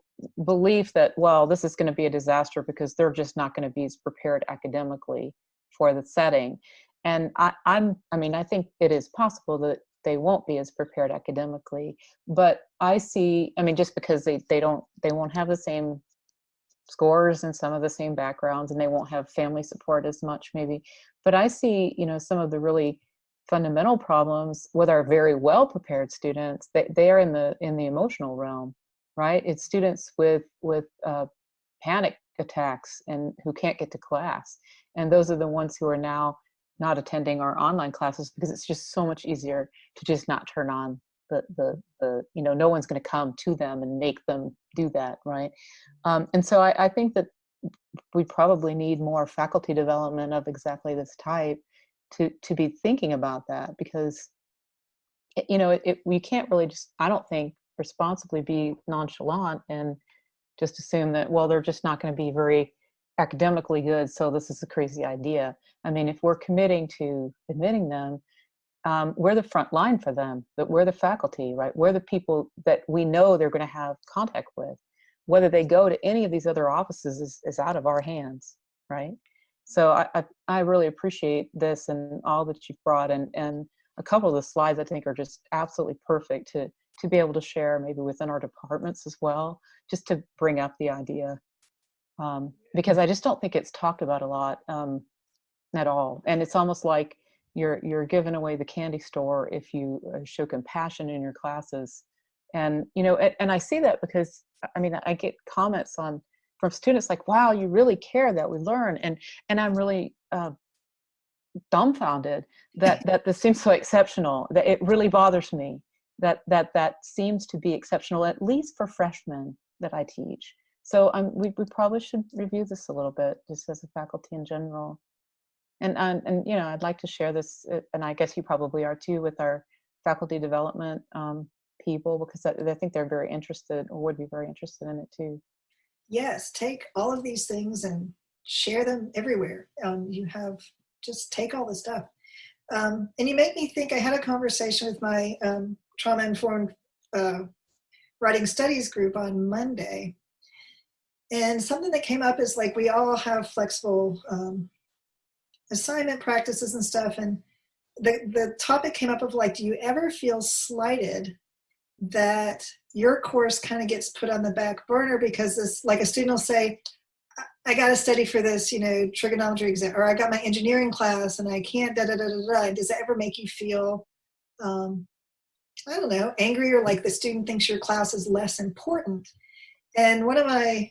belief that, well, this is going to be a disaster because they're just not going to be as prepared academically for the setting. And I think it is possible that they won't be as prepared academically, but I see, I mean, just because they won't have the same scores and some of the same backgrounds, and they won't have family support as much maybe, but I see, you know, some of the really fundamental problems with our very well prepared students. They are in the emotional realm, right? It's students with panic attacks and who can't get to class. And those are the ones who are now not attending our online classes because it's just so much easier to just not turn on the no one's going to come to them and make them do that, right? And so I think that we probably need more faculty development of exactly this type to be thinking about that, because we can't really just, I don't think, responsibly be nonchalant and just assume that, well, they're just not going to be very academically good, so this is a crazy idea. I mean, if we're committing to admitting them, we're the front line for them, that we're the faculty, right? We're the people that we know they're going to have contact with. Whether they go to any of these other offices is out of our hands, right? So I really appreciate this and all that you've brought, and a couple of the slides I think are just absolutely perfect to be able to share maybe within our departments as well, just to bring up the idea, because I just don't think it's talked about a lot at all. And it's almost like you're giving away the candy store if you show compassion in your classes. And and I see that because I mean I get comments from students like, wow, you really care that we learn, and I'm really dumbfounded that this seems so exceptional, that it really bothers me that seems to be exceptional, at least for freshmen that I teach. So we probably should review this a little bit, just as a faculty in general. And I'd like to share this, and I guess you probably are too, with our faculty development people, because I think they're very interested, or would be very interested in it too. Yes, take all of these things and share them everywhere. Just take all the stuff. And you make me think, I had a conversation with my Trauma-Informed Writing Studies group on Monday. And something that came up is like, we all have flexible assignment practices and stuff. And the topic came up of like, do you ever feel slighted that your course kind of gets put on the back burner because this, like a student will say, I got to study for this, trigonometry exam, or I got my engineering class and I can't, da, da, da, da, da. Does that ever make you feel, I don't know, angry, or like the student thinks your class is less important? And one of my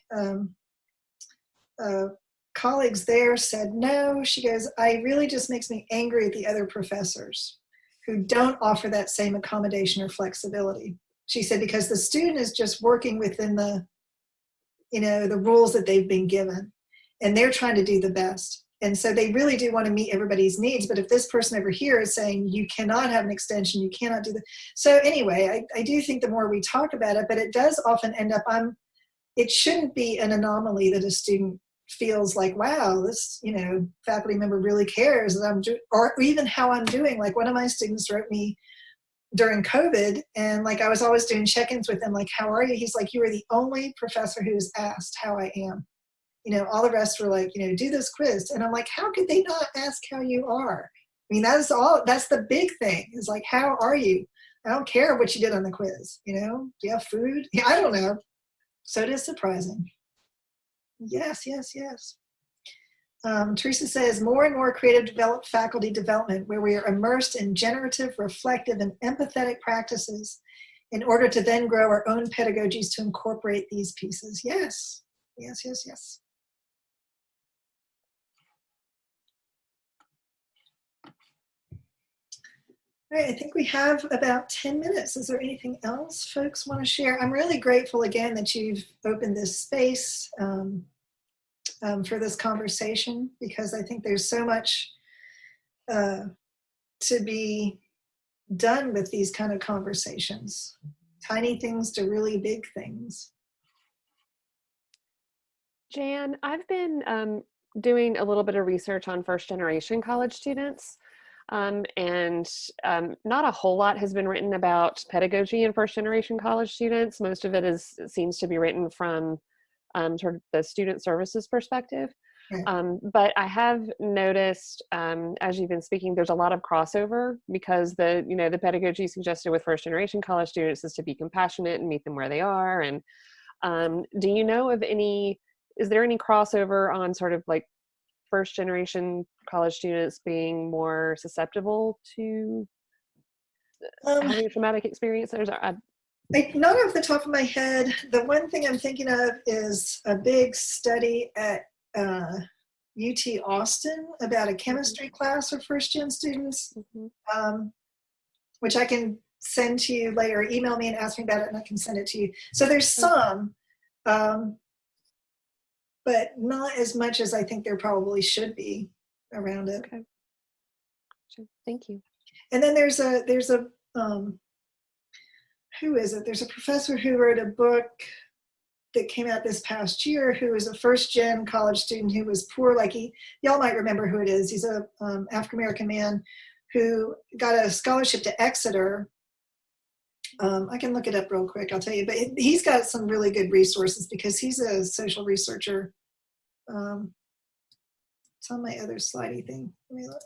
colleagues there said, no, she goes, I really just makes me angry at the other professors who don't offer that same accommodation or flexibility. She said, because the student is just working within the rules that they've been given, and they're trying to do the best. And so they really do want to meet everybody's needs. But if this person over here is saying, you cannot have an extension, you cannot do that. So anyway, I do think the more we talk about it, but it does often end up, it shouldn't be an anomaly that a student feels like, wow, this, faculty member really cares that I'm doing, or even how I'm doing. Like one of my students wrote me during COVID, and like I was always doing check-ins with him, like, how are you? He's like, you are the only professor who's asked how I am. All the rest were like, do this quiz. And I'm like, how could they not ask how you are? I mean, that's the big thing, is like, how are you? I don't care what you did on the quiz. Do you have food? Yeah, I don't know. So it is surprising. Yes. Teresa says, more and more creative faculty development, where we are immersed in generative, reflective, and empathetic practices in order to then grow our own pedagogies to incorporate these pieces. Yes. All right, I think we have about 10 minutes. Is there anything else folks want to share? I'm really grateful again that you've opened this space for this conversation, because I think there's so much to be done with these kind of conversations. Tiny things to really big things. Jan, I've been doing a little bit of research on first-generation college students, and not a whole lot has been written about pedagogy in first-generation college students. Most of it seems to be written from sort of the student services perspective. But I have noticed, as you've been speaking, there's a lot of crossover, because the pedagogy suggested with first-generation college students is to be compassionate and meet them where they are. And do you know of is there any crossover on sort of like first-generation college students being more susceptible to having a traumatic experience? Not off the top of my head. The one thing I'm thinking of is a big study at UT Austin about a chemistry class for first-gen students, which I can send to you later. Email me and ask me about it, and I can send it to you. So there's some, but not as much as I think there probably should be around it. Okay. Sure. Thank you. And then there's a who is it? There's a professor who wrote a book that came out this past year, who was a first-gen college student who was poor. Like y'all might remember who it is. He's a African-American man who got a scholarship to Exeter. I can look it up real quick, I'll tell you. But he's got some really good resources because he's a social researcher. It's on my other slidey thing. Let me look.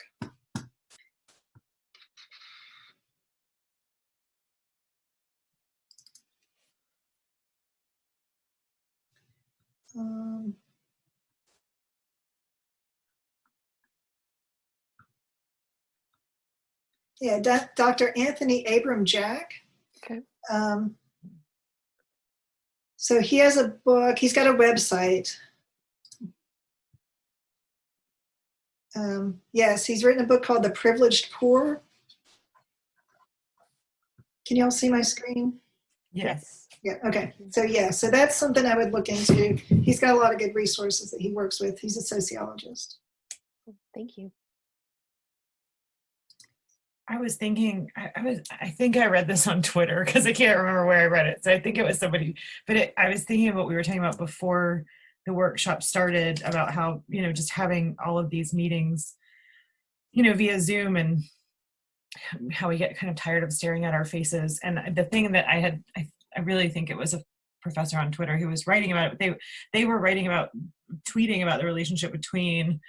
Yeah, Dr. Anthony Abram Jack. Okay. So he has a book, he's got a website. Yes, he's written a book called The Privileged Poor. Can you all see my screen? Yes. Yeah, okay. So yeah, so that's something I would look into. He's got a lot of good resources that he works with. He's a sociologist. Thank you. I was thinking, I think I read this on Twitter because I can't remember where I read it. So I think it was somebody, but I was thinking of what we were talking about before the workshop started about how, just having all of these meetings, via Zoom, and how we get kind of tired of staring at our faces. And the thing that I really think it was a professor on Twitter who was writing about it. They were tweeting about the relationship between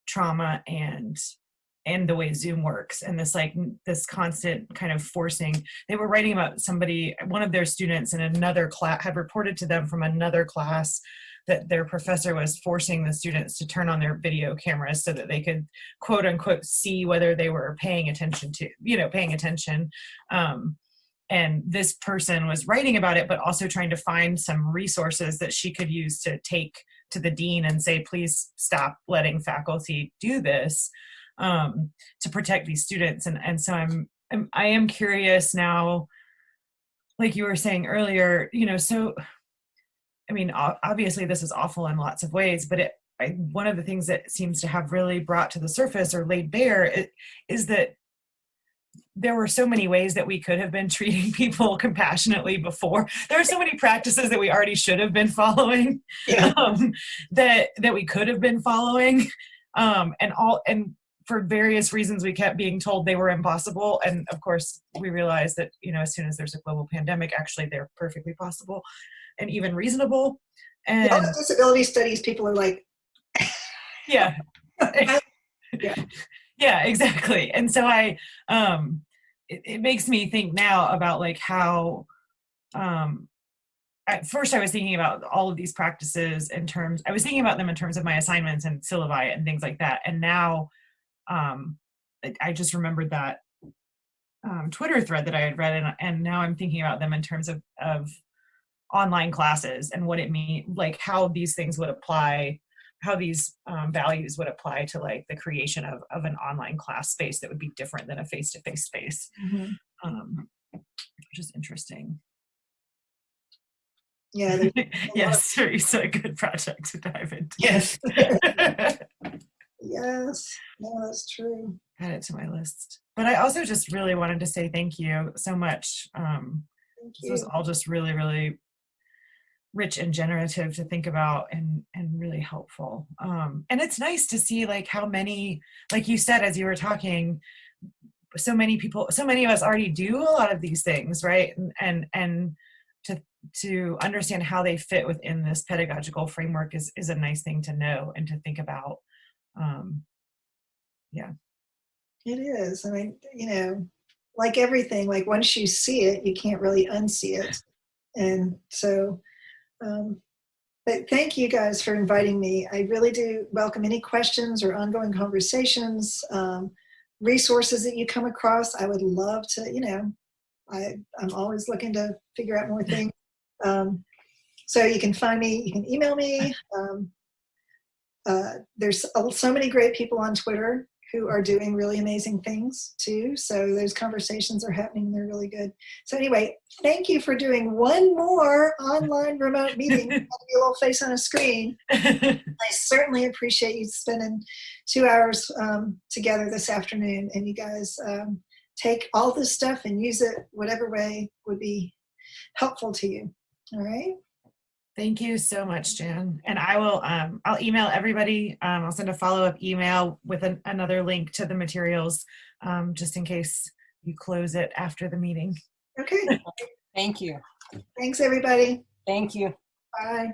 trauma and the way Zoom works, and this constant kind of forcing. They were writing about one of their students in another class had reported to them from another class that their professor was forcing the students to turn on their video cameras so that they could quote unquote see whether they were paying attention. And this person was writing about it, but also trying to find some resources that she could use to take to the dean and say, please stop letting faculty do this, to protect these students. And so I am curious now, like you were saying earlier, so, I mean, obviously this is awful in lots of ways, but one of the things that seems to have really brought to the surface or laid bare is that there were so many ways that we could have been treating people compassionately before. There are so many practices that we already should have been following, that we could have been following, and for various reasons we kept being told they were impossible. And of course we realized that, as soon as there's a global pandemic, actually they're perfectly possible and even reasonable. And all the disability studies, people are like, yeah. Yeah, exactly. And so it makes me think now about like how, at first I was thinking about all of these practices I was thinking about them in terms of my assignments and syllabi and things like that. And now I just remembered that Twitter thread that I had read, and now I'm thinking about them in terms of online classes and what it means, like how these things would apply, how these values would apply to like the creation of an online class space that would be different than a face-to-face space, which is interesting. Yeah. Yes, Teresa, a good project to dive into. Yes. Yes, no, that's true. Add it to my list. But I also just really wanted to say thank you so much. Thank you. This was all just really, really rich and generative to think about, and really helpful. And it's nice to see like how many, like you said as you were talking, so many of us already do a lot of these things, right? And to understand how they fit within this pedagogical framework is a nice thing to know and to think about. Yeah. It is. I mean, like everything, like once you see it, you can't really unsee it. And so, but thank you guys for inviting me. I really do welcome any questions or ongoing conversations, resources that you come across. I would love to, I'm always looking to figure out more things. So you can find me, you can email me. there's so many great people on Twitter who are doing really amazing things too. So those conversations are happening and they're really good. So anyway, thank you for doing one more online remote meeting. Your little face on a screen. I certainly appreciate you spending 2 hours together this afternoon, and you guys take all this stuff and use it whatever way would be helpful to you. All right. Thank you so much, Jan. And I will, I'll email everybody. I'll send a follow-up email with another link to the materials, just in case you close it after the meeting. Okay. Thank you. Thanks, everybody. Thank you. Bye.